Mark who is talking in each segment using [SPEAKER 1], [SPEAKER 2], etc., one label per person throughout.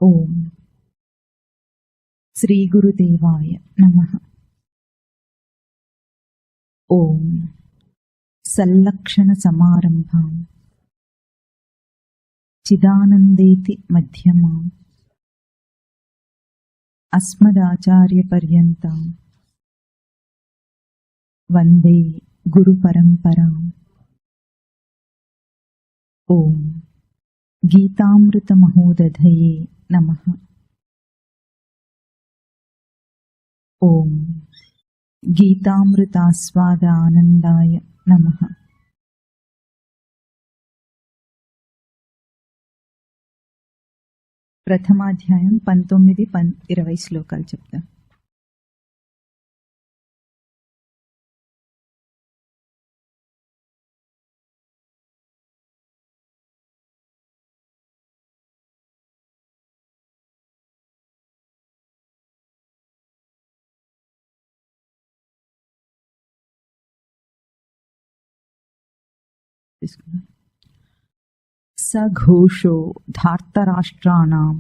[SPEAKER 1] ఓం శ్రీ గురుదేవాయ నమః. ఓం సల్లక్షణ సమారంభాం చిదానందేతి మధ్యమాం అస్మదాచార్య పర్యంతం వందే గురు పరంపరాం. ఓం గీతామృత మహోదధయే నమః. ఓం గీతామృతాస్వాద ఆనందాయ నమః. ప్రథమాధ్యాయం 19-20 శ్లోకాలు చెప్తాం. సఘోషో ధార్తరాష్ట్రాణాం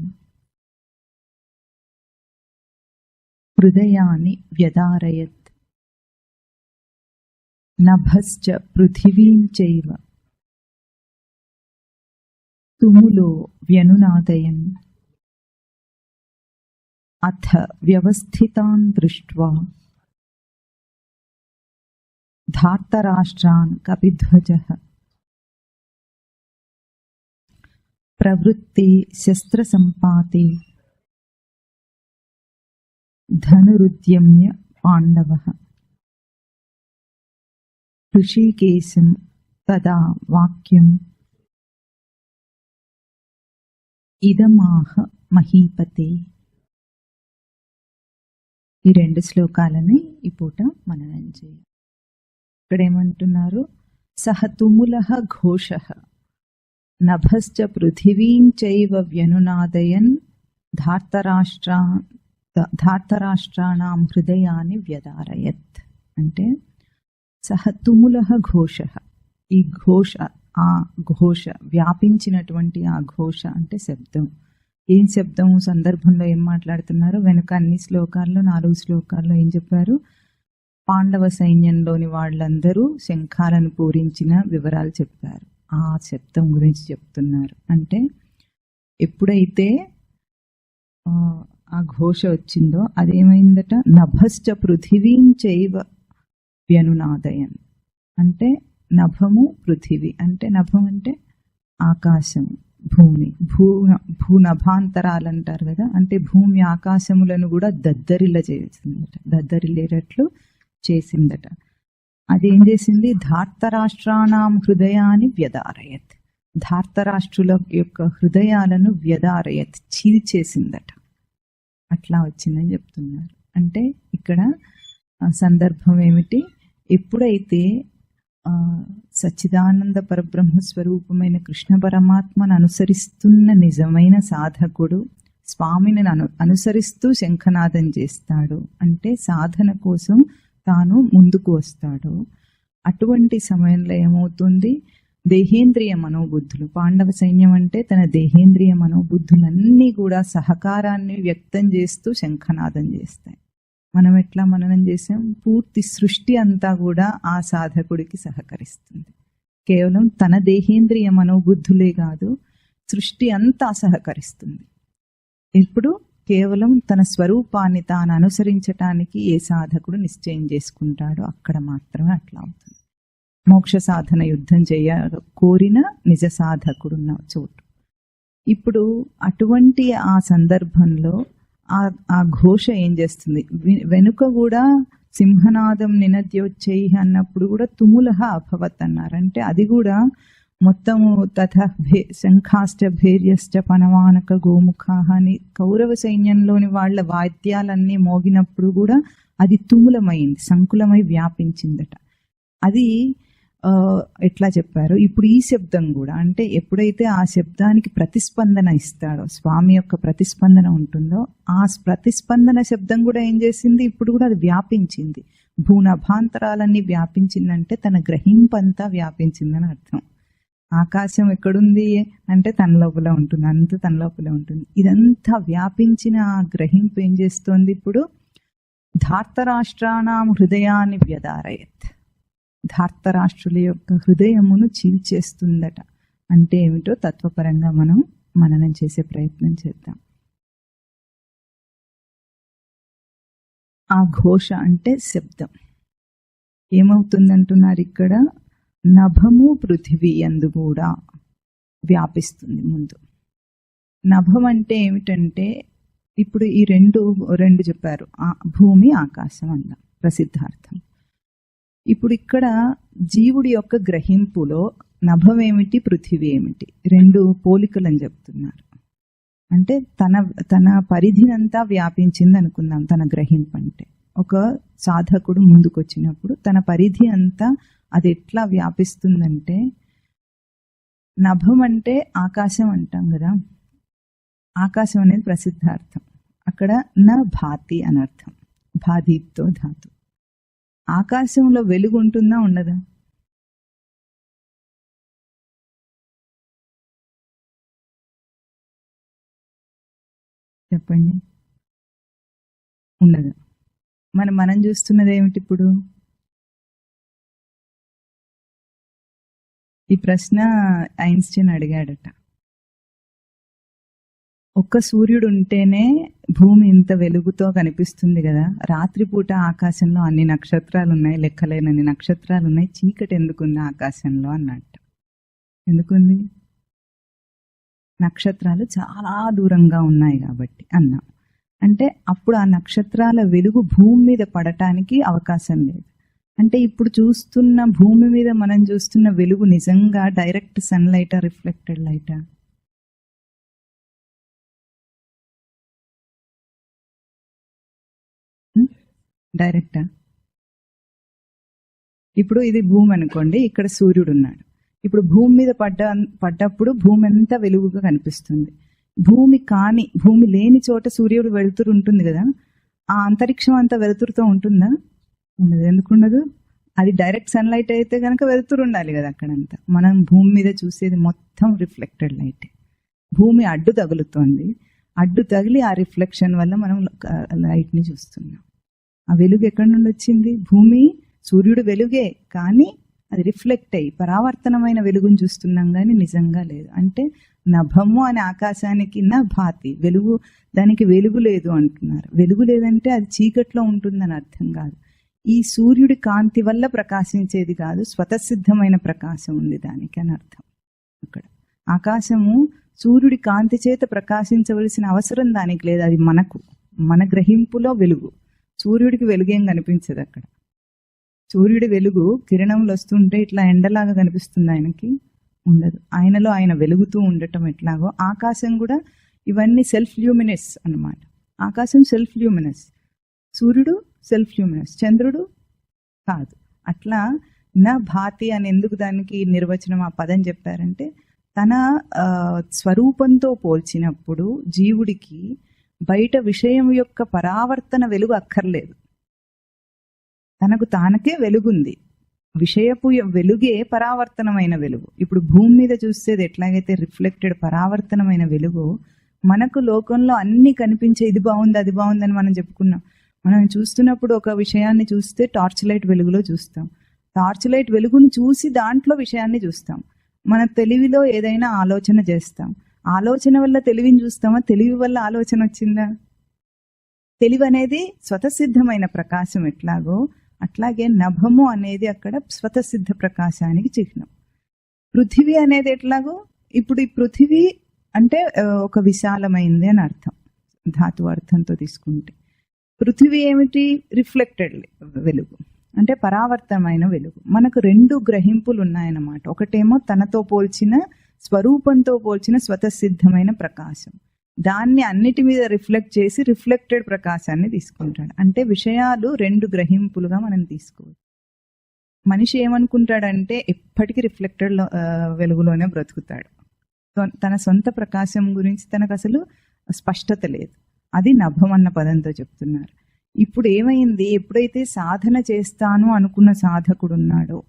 [SPEAKER 1] హృదయాని వ్యదారయత్ నభశ్చ పృథివీం చైవ తుములో వ్యనునాదయన్ అథ వ్యవస్థితాన్ దృష్ట్వా ధార్తరాష్ట్రాన్ కపిధ్వజః ప్రవృత్తే శస్త్రసంపాతే ధనురుద్యమ్య పాండవః ఋషికేశం తదా వాక్యం ఇదమాహ మహీపతే. ఈ 2 శ్లోకాలని ఈ పూట మననం చేయాలి. ఇక్కడ ఏమంటున్నారు? సహ తుములః ఘోషః నభశ్చ పృథివీం చైవ వ్యనునాదయన్ ధార్తరాష్ట్రాణాం హృదయాన్ని వ్యదారయత్. అంటే సహ తుములః ఘోషః, ఈ ఘోష, ఆ ఘోష, వ్యాపించినటువంటి ఆ ఘోష అంటే శబ్దం. ఏం శబ్దం? సందర్భంలో ఏం మాట్లాడుతున్నారు? వెనుక అన్ని శ్లోకాల్లో 4 శ్లోకాల్లో ఏం చెప్పారు? పాండవ సైన్యంలోని వాళ్ళందరూ శంఖాలను పూరించిన వివరాలు చెప్పారు. ఆ శబ్దం గురించి చెప్తున్నారు. అంటే ఎప్పుడైతే ఆ ఘోష వచ్చిందో అదేమైందట? నభశ్చ పృథివీం చైవ వ్యనునాదయన్. అంటే నభము పృథివి, అంటే నభం అంటే ఆకాశం, భూమి, భూనభాంతరాలు అంటారు కదా. అంటే భూమి ఆకాశములను కూడా దద్దరిల్లేటట్లు చేసిందట. అదేం చేసింది? ధార్తరాష్ట్రాణాం హృదయాన్ని వ్యదారయత్, ధార్తరాష్ట్రుల యొక్క హృదయాలను వ్యదారయత్, చీల్చేసిందట. అట్లా వచ్చిందని చెప్తున్నారు. అంటే ఇక్కడ సందర్భం ఏమిటి? ఎప్పుడైతే సచ్చిదానంద పరబ్రహ్మ స్వరూపమైన కృష్ణ పరమాత్మను అనుసరిస్తున్న నిజమైన సాధకుడు స్వామిని అనుసరిస్తూ శంఖనాదం చేస్తాడు, అంటే సాధన కోసం తాను ముందుకు వస్తాడు. అటువంటి సమయంలో ఏమవుతుంది? దేహేంద్రియ మనోబుద్ధులు, పాండవ సైన్యం అంటే తన దేహేంద్రియ మనోబుద్ధులన్నీ కూడా సహకారాన్ని వ్యక్తం చేస్తూ శంఖనాదం చేస్తాయి. మనం ఎట్లా మననం చేసాం? పూర్తి సృష్టి అంతా కూడా ఆ సాధకుడికి సహకరిస్తుంది. కేవలం తన దేహేంద్రియ మనోబుద్ధులే కాదు, సృష్టి అంతా సహకరిస్తుంది. ఇప్పుడు కేవలం తన స్వరూపాన్ని తాను అనుసరించటానికి ఏ సాధకుడు నిశ్చయం చేసుకుంటాడో అక్కడ మాత్రమే అట్లా అవుతుంది. మోక్ష సాధన యుద్ధం కోరిన నిజ సాధకుడున్న చోటు. ఇప్పుడు అటువంటి ఆ సందర్భంలో ఆ ఘోష ఏం చేస్తుంది? వెనుక కూడా సింహనాదం నినద్యోచ్చై అన్నప్పుడు కూడా తుములహ అభవత్ అన్నారు. అంటే అది కూడా మొత్తము తథ శంఖాశ్చ భేర్యశ్చ పనవానక గోముఖా అని కౌరవ సైన్యంలోని వాళ్ళ వాద్యాలన్నీ మోగినప్పుడు కూడా అది తుములమైంది, సంకులమై వ్యాపించిందట. అది ఎట్లా చెప్పారు? ఇప్పుడు ఈ శబ్దం కూడా, అంటే ఎప్పుడైతే ఆ శబ్దానికి ప్రతిస్పందన ఇస్తాడో, స్వామి యొక్క ప్రతిస్పందన ఉంటుందో, ఆ ప్రతిస్పందన శబ్దం కూడా ఏం చేసింది? ఇప్పుడు కూడా అది వ్యాపించింది. భూనభాంతరాలన్నీ వ్యాపించిందంటే తన గ్రహింపంతా వ్యాపించిందని అర్థం. ఆకాశం ఎక్కడుంది అంటే తన లోపల ఉంటుంది, అంత తన లోపల ఉంటుంది. ఇదంతా వ్యాపించిన ఆ గ్రహింపు ఏం చేస్తోంది? ఇప్పుడు ధార్తరాష్ట్రానాం హృదయాన్ని వ్యదారయత్, ధార్తరాష్ట్రుల యొక్క హృదయమును చీల్చేస్తుందట. అంటే ఏమిటో తత్వపరంగా మనం మననం చేసే ప్రయత్నం చేద్దాం. ఆ ఘోష అంటే శబ్దం ఏమవుతుందంటున్నారు ఇక్కడ? నభము పృథివీ యందు కూడా వ్యాపిస్తుంది. ముందు నభం అంటే ఏమిటంటే ఇప్పుడు ఈ రెండు చెప్పారు, భూమి ఆకాశం అన్న ప్రసిద్ధార్థం. ఇప్పుడు ఇక్కడ జీవుడి యొక్క గ్రహింపులో నభం ఏమిటి, పృథివీ ఏమిటి, రెండు పోలికలు అని చెప్తున్నారు. అంటే తన పరిధినంతా వ్యాపించింది అనుకుందాం. తన గ్రహింపు అంటే ఒక సాధకుడు ముందుకు వచ్చినప్పుడు తన పరిధి అంతా అది ఎట్లా వ్యాపిస్తుందంటే, నభం అంటే ఆకాశం అంటాం కదా, ఆకాశం అనేది ప్రసిద్ధార్థం. అక్కడ న భాతి అనర్థం, భాదీతో ధాతు. ఆకాశంలో వెలుగు ఉంటుందా ఉండదా? చెప్పండి. ఉండదు. మనం చూస్తున్నది ఏమిటి ఇప్పుడు? ఈ ప్రశ్న ఐన్స్టీన్ అడిగాడట. ఒక్క సూర్యుడు ఉంటేనే భూమి ఇంత వెలుగుతో కనిపిస్తుంది కదా, రాత్రిపూట ఆకాశంలో అన్ని నక్షత్రాలు ఉన్నాయి, లెక్కలేనన్ని నక్షత్రాలు ఉన్నాయి, చీకటి ఎందుకుంది ఆకాశంలో అన్నట్టు. ఎందుకుంది? నక్షత్రాలు చాలా దూరంగా ఉన్నాయి కాబట్టి అన్నాం. అంటే అప్పుడు ఆ నక్షత్రాల వెలుగు భూమి మీద పడటానికి అవకాశం లేదు. అంటే ఇప్పుడు చూస్తున్న భూమి మీద మనం చూస్తున్న వెలుగు నిజంగా డైరెక్ట్ సన్లైటా, రిఫ్లెక్టెడ్ లైటా? డైరెక్టా? ఇప్పుడు ఇది భూమి అనుకోండి, ఇక్కడ సూర్యుడు ఉన్నాడు. ఇప్పుడు భూమి మీద పడ్డప్పుడు భూమి అంతా వెలుగుగా కనిపిస్తుంది. భూమి లేని చోట సూర్యుడు వెలుతురు ఉంటుంది కదా, ఆ అంతరిక్షం అంతా వెలుతురుతో ఉంటుందా? ఉండదు. ఎందుకుండదు? అది డైరెక్ట్ సన్లైట్ అయితే కనుక వెలుతురు ఉండాలి కదా అక్కడంతా. మనం భూమి మీద చూసేది మొత్తం రిఫ్లెక్టెడ్ లైట్. భూమి అడ్డు తగులుతోంది, అడ్డు తగిలి ఆ రిఫ్లెక్షన్ వల్ల మనం లైట్ని చూస్తున్నాం. ఆ వెలుగు ఎక్కడి నుండి వచ్చింది? సూర్యుడు వెలుగే, కానీ అది రిఫ్లెక్ట్ అయ్యి పరావర్తనమైన వెలుగును చూస్తున్నాం, కానీ నిజంగా లేదు. అంటే నభము అనే ఆకాశానికి నా భాతి, వెలుగు, దానికి వెలుగు లేదు అంటున్నారు. వెలుగు లేదంటే అది చీకట్లో ఉంటుందని అర్థం కాదు. ఈ సూర్యుడి కాంతి వల్ల ప్రకాశించేది కాదు, స్వతసిద్ధమైన ప్రకాశం ఉంది దానికి అని అర్థం. అక్కడ ఆకాశము సూర్యుడి కాంతి చేత ప్రకాశించవలసిన అవసరం దానికి లేదు. అది మన గ్రహింపులో వెలుగు. సూర్యుడికి వెలుగేం కనిపించదు అక్కడ. సూర్యుడి వెలుగు కిరణంలో వస్తుంటే ఇట్లా ఎండలాగా కనిపిస్తుంది ఆయనకి? ఉండదు. ఆయనలో ఆయన వెలుగుతూ ఉండటం ఎట్లాగో ఆకాశం కూడా ఇవన్నీ సెల్ఫ్ ల్యూమినస్ అన్నమాట. ఆకాశం సెల్ఫ్ ల్యూమినస్, సూర్యుడు సెల్ఫ్ ల్యూమినస్, చంద్రుడు కాదు. అట్లా నా భాతి అని ఎందుకు దానికి నిర్వచనం ఆ పదం చెప్పారంటే, తన స్వరూపంతో పోల్చినప్పుడు జీవుడికి బయట విషయం యొక్క పరావర్తన వెలుగు అక్కర్లేదు. తనకు తానకే వెలుగుంది. విషయపు వెలుగే పరావర్తనమైన వెలుగు. ఇప్పుడు భూమి మీద చూసేది ఎట్లాగైతే రిఫ్లెక్టెడ్ పరావర్తనమైన వెలుగు, మనకు లోకంలో అన్ని కనిపించే ఇది బాగుంది అది బాగుందని మనం చెప్పుకున్నాం. మనం చూస్తున్నప్పుడు ఒక విషయాన్ని చూస్తే టార్చ్ లైట్ వెలుగులో చూస్తాం. టార్చ్ లైట్ వెలుగును చూసి దాంట్లో విషయాన్ని చూస్తాం. మన తెలివిలో ఏదైనా ఆలోచన చేస్తాం. ఆలోచన వల్ల తెలివిని చూస్తామా? తెలివి వల్ల ఆలోచన వచ్చిందా? తెలివి అనేది స్వతసిద్ధమైన ప్రకాశం ఎట్లాగో అట్లాగే నభము అనేది అక్కడ స్వతసిద్ధ ప్రకాశానికి చిహ్నం. పృథివీ అనేది ఎట్లాగో ఇప్పుడు ఈ పృథివీ అంటే ఒక విశాలమైంది అని అర్థం, ధాతు అర్థంతో తీసుకుంటే. పృథివీ ఏమిటి? రిఫ్లెక్టెడ్ వెలుగు, అంటే పరావర్తనమైన వెలుగు. మనకు రెండు గ్రహింపులు ఉన్నాయన్నమాట. ఒకటేమో తనతో పోల్చిన స్వరూపంతో పోల్చిన స్వతసిద్ధమైన ప్రకాశం, దాన్ని అన్నిటి మీద రిఫ్లెక్ట్ చేసి రిఫ్లెక్టెడ్ ప్రకాశాన్ని తీసుకుంటాడు. అంటే విషయాలు రెండు గ్రహింపులుగా మనం తీసుకోవచ్చు. మనిషి ఏమనుకుంటాడంటే ఎప్పటికీ రిఫ్లెక్టెడ్ వెలుగులోనే బ్రతుకుతాడు. తన సొంత ప్రకాశం గురించి తనకు అసలు స్పష్టత లేదు. అది నభం అన్న పదంతో చెప్తున్నారు. ఇప్పుడు ఏమైంది? ఎప్పుడైతే సాధన చేస్తాను అనుకున్న సాధకుడు ఉన్నాడో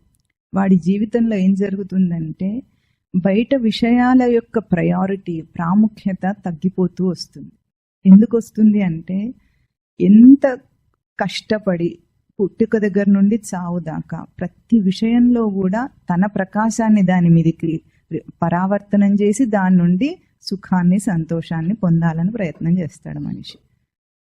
[SPEAKER 1] వాడి జీవితంలో ఏం జరుగుతుందంటే, బయట విషయాల యొక్క ప్రయారిటీ, ప్రాముఖ్యత తగ్గిపోతూ వస్తుంది. ఎందుకు వస్తుంది అంటే, ఎంత కష్టపడి పుట్టుక దగ్గర నుండి చావు దాకా ప్రతి విషయంలో కూడా తన ప్రకాశాన్ని దాని మీదకి పరావర్తనం చేసి దాని నుండి సుఖాన్ని, సంతోషాన్ని పొందాలని ప్రయత్నం చేస్తాడు మనిషి.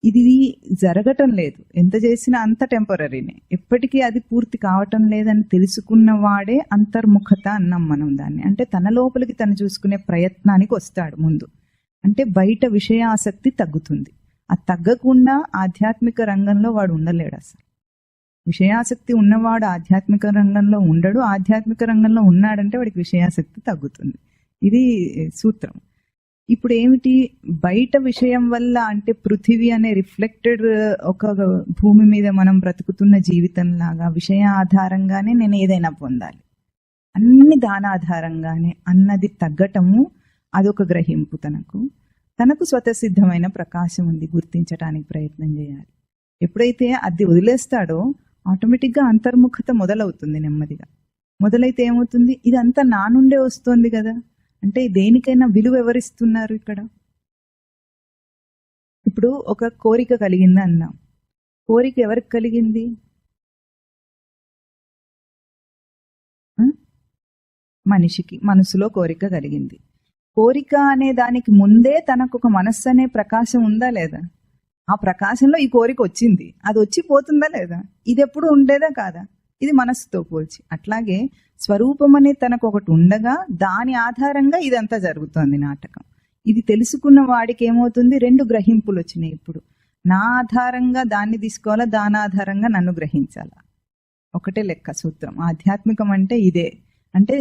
[SPEAKER 1] ఇది జరగటం లేదు, ఎంత చేసినా అంత టెంపరీనే, ఎప్పటికీ అది పూర్తి కావటం లేదని తెలుసుకున్న వాడే అంతర్ముఖత అన్నాం మనం దాన్ని. అంటే తన లోపలికి తను చూసుకునే ప్రయత్నానికి వస్తాడు ముందు. అంటే బయట విషయాసక్తి తగ్గుతుంది. అది తగ్గకుండా ఆధ్యాత్మిక రంగంలో వాడు ఉండలేడు. అసలు విషయాసక్తి ఉన్నవాడు ఆధ్యాత్మిక రంగంలో ఉండడు. ఆధ్యాత్మిక రంగంలో ఉన్నాడంటే వాడికి విషయాసక్తి తగ్గుతుంది. ఇది సూత్రం. ఇప్పుడు ఏమిటి, బయట విషయం వల్ల, అంటే పృథివీ అనే రిఫ్లెక్టెడ్ ఒక భూమి మీద మనం బ్రతుకుతున్న జీవితం లాగా విషయ ఆధారంగానే నేను ఏదైనా పొందాలి, అన్ని దానాధారంగానే అన్నది తగ్గటము, అదొక గ్రహింపు. తనకు స్వతసిద్ధమైన ప్రకాశం ఉంది, గుర్తించడానికి ప్రయత్నం చేయాలి. ఎప్పుడైతే అది వదిలేస్తాడో ఆటోమేటిక్గా అంతర్ముఖత మొదలవుతుంది. నెమ్మదిగా మొదలైతే ఏమవుతుంది, ఇదంతా నా నుండే వస్తుంది కదా. అంటే దేనికైనా విలువ ఎవరిస్తున్నారు ఇక్కడ? ఇప్పుడు ఒక కోరిక కలిగింది అన్నాం. కోరిక ఎవరికి కలిగింది? మనిషికి మనసులో కోరిక కలిగింది. కోరిక అనే దానికి ముందే తనకు ఒక మనస్సు అనే ప్రకాశం ఉందా లేదా? ఆ ప్రకాశంలో ఈ కోరిక వచ్చింది, అది వచ్చి పోతుందా లేదా? ఇది ఎప్పుడు ఉండేదా కాదా? ఇది మనస్సుతో పోల్చి. అట్లాగే స్వరూపం అనే తనకు ఒకటి ఉండగా దాని ఆధారంగా ఇదంతా జరుగుతోంది నాటకం. ఇది తెలుసుకున్న వాడికి ఏమవుతుంది, రెండు గ్రహింపులు వచ్చినాయి. ఇప్పుడు నా ఆధారంగా దాన్ని తీసుకోవాలా, దాని ఆధారంగా నన్ను గ్రహించాలా, ఒకటే లెక్క సూత్రం. ఆధ్యాత్మికం అంటే ఇదే. అంటే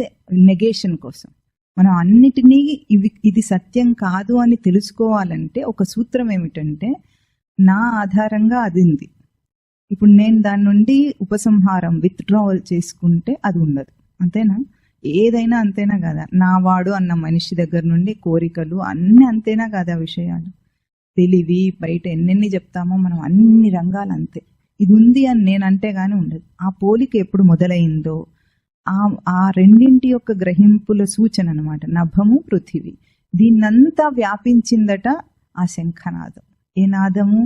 [SPEAKER 1] నెగేషన్ కోసం మనం అన్నిటినీ ఇది సత్యం కాదు అని తెలుసుకోవాలంటే ఒక సూత్రం ఏమిటంటే, నా ఆధారంగా అది ఉంది, ఇప్పుడు నేను దాని నుండి ఉపసంహారం, విత్డ్రావల్ చేసుకుంటే అది ఉండదు. అంతేనా? ఏదైనా అంతేనా కదా? నా వాడు అన్న మనిషి దగ్గర నుండి కోరికలు అన్ని అంతేనా కదా విషయాలు? తెలివి, బయట ఎన్నెన్ని చెప్తామో మనం, అన్ని రంగాలు అంతే. ఇది ఉంది అని నేనంటే గానీ ఉండదు. ఆ పోలిక ఎప్పుడు మొదలైందో ఆ రెండింటి యొక్క గ్రహింపుల సూచన అనమాట నభము, పృథివీ. దీన్నంతా వ్యాపించిందట ఆ శంఖనాదం. ఏ నాదము?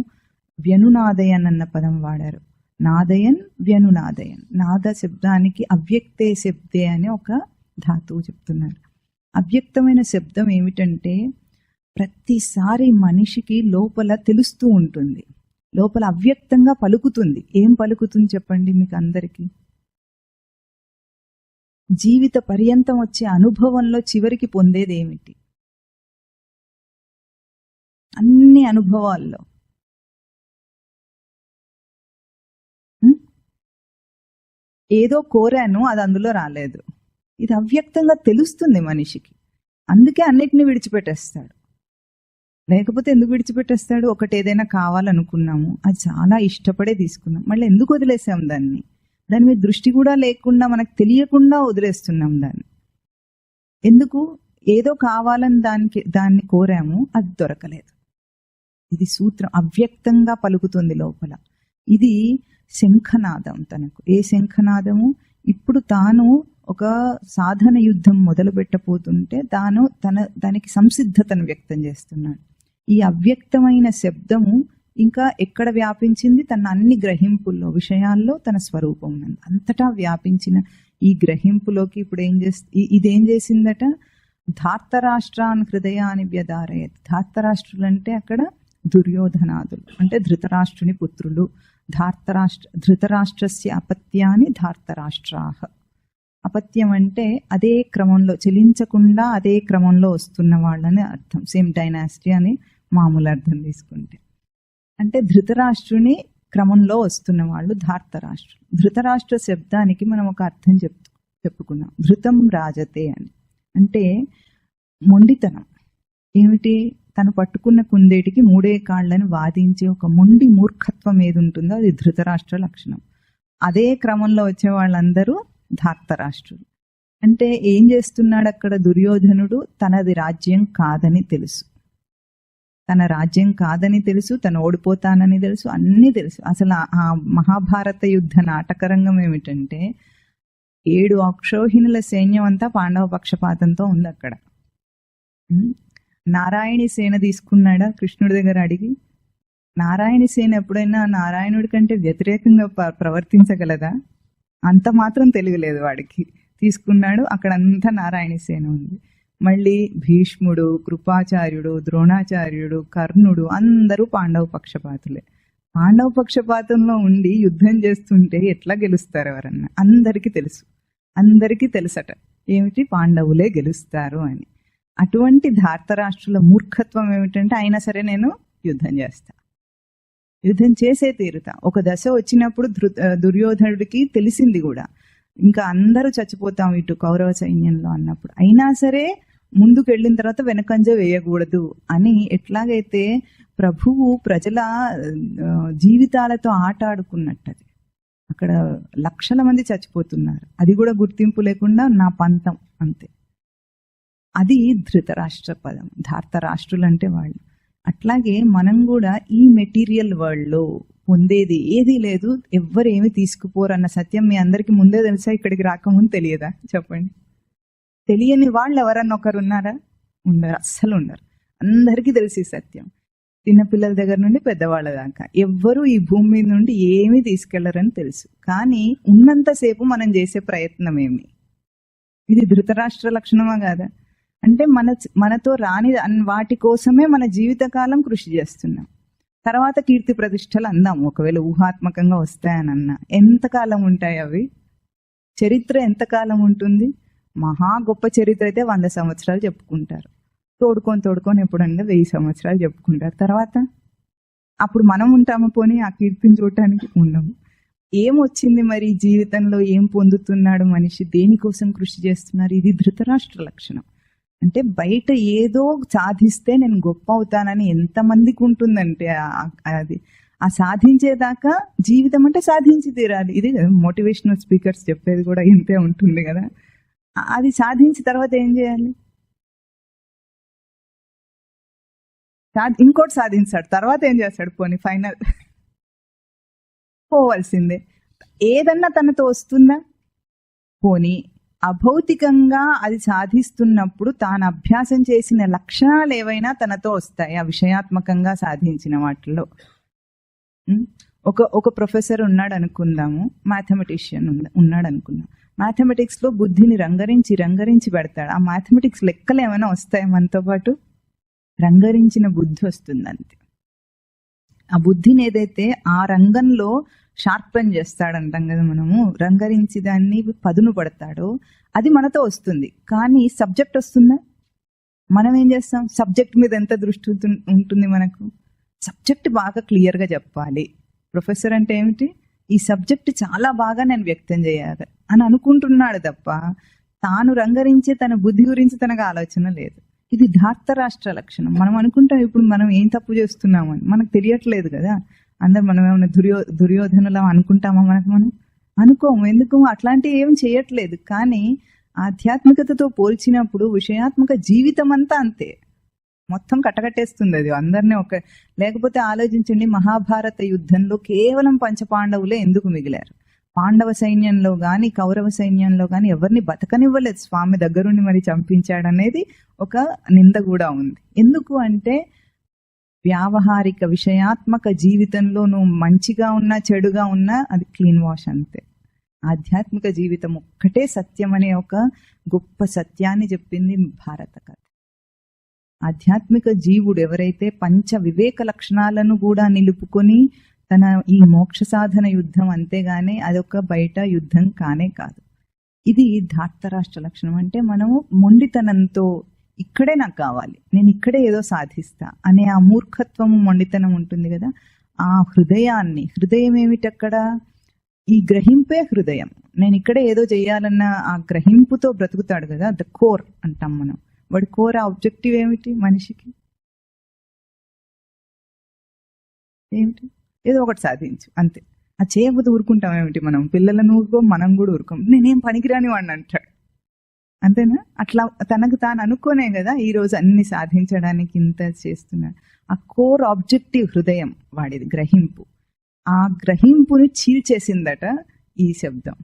[SPEAKER 1] వ్యనునాదయన్ అన్న పదం వాడారు. నాదయన్, వ్యనునాదయన్. నాద శబ్దానికి అవ్యక్తే శబ్దే అనే ఒక ధాతువు చెప్తున్నారు. అవ్యక్తమైన శబ్దం ఏమిటంటే, ప్రతిసారి మనిషికి లోపల తెలుస్తూ ఉంటుంది, లోపల అవ్యక్తంగా పలుకుతుంది. ఏం పలుకుతుంది చెప్పండి మీకు అందరికీ? జీవిత పర్యంతం వచ్చే అనుభవంలో చివరికి పొందేది ఏమిటి? అన్ని అనుభవాల్లో ఏదో కోరాను, అది అందులో రాలేదు. ఇది అవ్యక్తంగా తెలుస్తుంది మనిషికి. అందుకే అన్నిటిని విడిచిపెట్టేస్తాడు. లేకపోతే ఎందుకు విడిచిపెట్టేస్తాడు? ఒకటి ఏదైనా కావాలనుకున్నాము, అది చాలా ఇష్టపడే తీసుకున్నాం, మళ్ళీ ఎందుకు వదిలేసాం దాన్ని? దాని మీద దృష్టి కూడా లేకుండా, మనకు తెలియకుండా వదిలేస్తున్నాం దాన్ని. ఎందుకు? ఏదో కావాలని దాన్ని కోరాము, అది దొరకలేదు. ఇది సూత్రం, అవ్యక్తంగా పలుకుతుంది లోపల. ఇది శంఖనాదం తనకు. ఏ శంఖనాదము? ఇప్పుడు తాను ఒక సాధన యుద్ధం మొదలు పెట్టబోతుంటే దానికి సంసిద్ధతను వ్యక్తం చేస్తున్నాడు. ఈ అవ్యక్తమైన శబ్దము ఇంకా ఎక్కడ వ్యాపించింది? తన అన్ని గ్రహింపుల్లో, విషయాల్లో తన స్వరూపం ఉన్నది. అంతటా వ్యాపించిన ఈ గ్రహింపులోకి ఇప్పుడు ఇదేం చేసిందట? ధార్తరాష్ట్రాన్ హృదయాన్ని వ్యధారయత్. ధార్తరాష్ట్రులు అంటే అక్కడ దుర్యోధనాదులు, అంటే ధృతరాష్ట్రుని పుత్రులు. ధృతరాష్ట్రస్య అపత్యాన్ని ధార్తరాష్ట్రాహ. అపత్యం అంటే అదే క్రమంలో చలించకుండా అదే క్రమంలో వస్తున్న వాళ్ళని అర్థం. సేమ్ డైనాసిటీ అని మామూలు అర్థం తీసుకుంటే, అంటే ధృతరాష్ట్రుని క్రమంలో వస్తున్న వాళ్ళు ధార్తరాష్ట్రులు. ధృతరాష్ట్ర శబ్దానికి మనం ఒక అర్థం చెప్పుకున్నాం, ధృతం రాజతే అని. అంటే మొండితనం. ఏమిటి? తను పట్టుకున్న కుందేటికి మూడే కాళ్ళని వాదించే ఒక మొండి మూర్ఖత్వం ఏది ఉంటుందో అది ధృతరాష్ట్ర లక్షణం. అదే క్రమంలో వచ్చే వాళ్ళందరూ ధార్తరాష్ట్రులు. అంటే ఏం చేస్తున్నాడు అక్కడ దుర్యోధనుడు? తనది రాజ్యం కాదని తెలుసు, తన రాజ్యం కాదని తెలుసు, తను ఓడిపోతానని తెలుసు, అన్నీ తెలుసు. అసలు ఆ మహాభారత యుద్ధ నాటకరంగం ఏమిటంటే, 7 అక్షోహిణుల సైన్యం అంతా పాండవ పక్షపాతంతో ఉంది అక్కడ. నారాయణి సేన తీసుకున్నాడా కృష్ణుడి దగ్గర అడిగి? నారాయణి సేన ఎప్పుడైనా నారాయణుడి కంటే వ్యతిరేకంగా ప్రవర్తించగలదా? అంత మాత్రం తెలియలేదు వాడికి. తీసుకున్నాడు, అక్కడ అంతా నారాయణి సేన ఉంది. మళ్ళీ భీష్ముడు, కృపాచార్యుడు, ద్రోణాచార్యుడు, కర్ణుడు అందరూ పాండవ పక్షపాతులే. పాండవ పక్షపాతంలో ఉండి యుద్ధం చేస్తుంటే ఎట్లా గెలుస్తారు ఎవరన్నా? అందరికీ తెలుసట ఏమిటి, పాండవులే గెలుస్తారు అని. అటువంటి ధార్తరాష్ట్రుల మూర్ఖత్వం ఏమిటంటే, అయినా సరే నేను యుద్ధం చేస్తా, యుద్ధం చేసే తీరుతా. ఒక దశ వచ్చినప్పుడు దుర్యోధనుడికి తెలిసింది కూడా, ఇంకా అందరూ చచ్చిపోతాం ఇటు కౌరవ సైన్యంలో అన్నప్పుడు, అయినా సరే ముందుకు వెళ్ళిన తర్వాత వెనకంజ వేయకూడదు అని. ఎట్లాగైతే ప్రభువు ప్రజల జీవితాలతో ఆట ఆడుకున్నట్టది. అక్కడ లక్షల మంది చచ్చిపోతున్నారు, అది కూడా గుర్తింపు లేకుండా నా పంతం అంతే. అది ధృతరాష్ట్ర పదం. ధార్తరాష్ట్రులు అంటే వాళ్ళు. అట్లాగే మనం కూడా ఈ మెటీరియల్ వరల్డ్లో పొందేది ఏదీ లేదు, ఎవ్వరేమి తీసుకుపోరన్న సత్యం మీ అందరికీ ముందే తెలుసా? ఇక్కడికి రాకముందు తెలియదా? చెప్పండి. తెలియని వాళ్ళు ఎవరన్నా ఒకరు ఉన్నారా? ఉండరు, అస్సలు ఉండరు. అందరికీ తెలిసి సత్యం. చిన్నపిల్లల దగ్గర నుండి పెద్దవాళ్ళ దాకా ఎవ్వరూ ఈ భూమి మీద నుండి ఏమీ తీసుకెళ్లరని తెలుసు. కానీ ఉన్నంతసేపు మనం చేసే ప్రయత్నం ఏమి? ఇది ధృతరాష్ట్ర లక్షణమా కాదా? అంటే మనతో రాని వాటి కోసమే మన జీవితకాలం కృషి చేస్తున్నాం. తర్వాత కీర్తి ప్రతిష్టలు అందాం, ఒకవేళ ఊహాత్మకంగా వస్తాయని అన్నా. ఎంతకాలం ఉంటాయి అవి? చరిత్ర ఎంతకాలం ఉంటుంది? మహా గొప్ప చరిత్ర అయితే 100 సంవత్సరాలు చెప్పుకుంటారు. తోడుకొని ఎప్పుడన్నా 1000 సంవత్సరాలు చెప్పుకుంటారు. తర్వాత అప్పుడు మనం ఉంటాము, పోనీ ఆ కీర్తిని చూడటానికి ఉండము. ఏమొచ్చింది మరి జీవితంలో? ఏం పొందుతున్నాడు మనిషి? దేనికోసం కృషి చేస్తున్నారు? ఇది ధృతరాష్ట్ర లక్షణం. అంటే బయట ఏదో సాధిస్తే నేను గొప్ప అవుతానని ఎంతమందికి ఉంటుందంటే అది ఆ సాధించేదాకా జీవితం అంటే సాధించి తీరాలి. ఇది మోటివేషనల్ స్పీకర్స్ చెప్పేది కూడా ఇంతే ఉంటుంది కదా. అది సాధించిన తర్వాత ఏం చేయాలి? ఇంకోటి సాధించాడు, తర్వాత ఏం చేస్తాడు? పోనీ ఫైనల్ పోవాల్సిందే. ఏదన్నా తనతో వస్తుందా? పోనీ అభౌతికంగా అది సాధిస్తున్నప్పుడు తాను అభ్యాసం చేసిన లక్షణాలు ఏవైనా తనతో వస్తాయి ఆ విషయాత్మకంగా సాధించిన వాటిలో. ఒక ప్రొఫెసర్ ఉన్నాడు అనుకుందాము, మ్యాథమెటిషియన్ ఉన్నాడు అనుకుందాం. మ్యాథమెటిక్స్ లో బుద్ధిని రంగరించి పెడతాడు. ఆ మ్యాథమెటిక్స్ లెక్కలు ఏమైనా వస్తాయి మనతో పాటు? రంగరించిన బుద్ధి వస్తుంది అంతే. ఆ బుద్ధిని ఏదైతే ఆ రంగంలో షార్పెన్ చేస్తాడంటాం కదా మనము, రంగరించి దాన్ని పదును పడతాడో అది మనతో వస్తుంది. కానీ సబ్జెక్ట్ వస్తుందా? మనం ఏం చేస్తాం? సబ్జెక్ట్ మీద ఎంత దృష్టి ఉంటుంది మనకు? సబ్జెక్ట్ బాగా క్లియర్గా చెప్పాలి. ప్రొఫెసర్ అంటే ఏమిటి? ఈ సబ్జెక్ట్ చాలా బాగా నేను వ్యక్తం చేయాలి అని అనుకుంటున్నాడు తప్ప తాను రంగరించే తన బుద్ధి గురించి తనకు ఆలోచన లేదు. ఇది ధార్తరాష్ట్ర లక్షణం. మనం అనుకుంటాం ఇప్పుడు మనం ఏం తప్పు చేస్తున్నామని, మనకు తెలియట్లేదు కదా. అందరు మనం ఏమైనా దుర్యోధనులా అనుకుంటామా? మనం అనుకోము. ఎందుకు? అట్లాంటివి ఏం చేయట్లేదు. కానీ ఆధ్యాత్మికతతో పోల్చినప్పుడు విషయాత్మక జీవితం అంతా అంతే, మొత్తం కట్టకట్టేస్తుంది అది అందరినీ. లేకపోతే ఆలోచించండి, మహాభారత యుద్ధంలో కేవలం పంచపాండవులే ఎందుకు మిగిలారు? పాండవ సైన్యంలో గాని కౌరవ సైన్యంలో గాని ఎవరిని బతకనివ్వలేదు. స్వామి దగ్గరుండి మరి చంపించాడనేది ఒక నింద కూడా ఉంది. ఎందుకు అంటే వ్యావహారిక విషయాత్మక జీవితంలో నువ్వు మంచిగా ఉన్నా చెడుగా ఉన్నా అది క్లీన్ వాష్ అంతే. ఆధ్యాత్మిక జీవితం ఒక్కటే సత్యం అనే ఒక గొప్ప సత్యాన్ని చెప్పింది భారత కథ. ఆధ్యాత్మిక జీవుడు ఎవరైతే పంచ వివేక లక్షణాలను కూడా నిలుపుకొని తన ఈ మోక్ష సాధన యుద్ధం, అంతేగాని అదొక బయట యుద్ధం కానే కాదు. ఇది ధార్తరాష్ట్ర లక్షణం. అంటే మనము మొండితనంతో ఇక్కడే నాకు కావాలి, నేను ఇక్కడే ఏదో సాధిస్తా అనే ఆ మూర్ఖత్వము, మొండితనం ఉంటుంది కదా. ఆ హృదయాన్ని, హృదయం ఏమిటి అక్కడ? ఈ గ్రహింపే హృదయం. నేను ఇక్కడే ఏదో చేయాలన్న ఆ గ్రహింపుతో బ్రతుకుతాడు కదా, ద కోర్ అంటాం మనం. వాడి కోర్ ఆబ్జెక్టివ్ ఏమిటి మనిషికి? ఏమిటి? ఏదో ఒకటి సాధించు అంతే. అది చేయకపోతే ఊరుకుంటాం ఏమిటి? మనం పిల్లలను ఊరుకోం, మనం కూడా ఊరుకోం. నేనేం పనికిరాని వాడిని అంటాడు, అంతేనా? అట్లా తనకు తాను అనుకోనే కదా ఈరోజు అన్ని సాధించడానికి ఇంత చేస్తున్నాడు. ఆ కోర్ ఆబ్జెక్టివ్ హృదయం వాడిది, గ్రహింపు. ఆ గ్రహింపుని చీల్చేసిందట ఈ శబ్దం.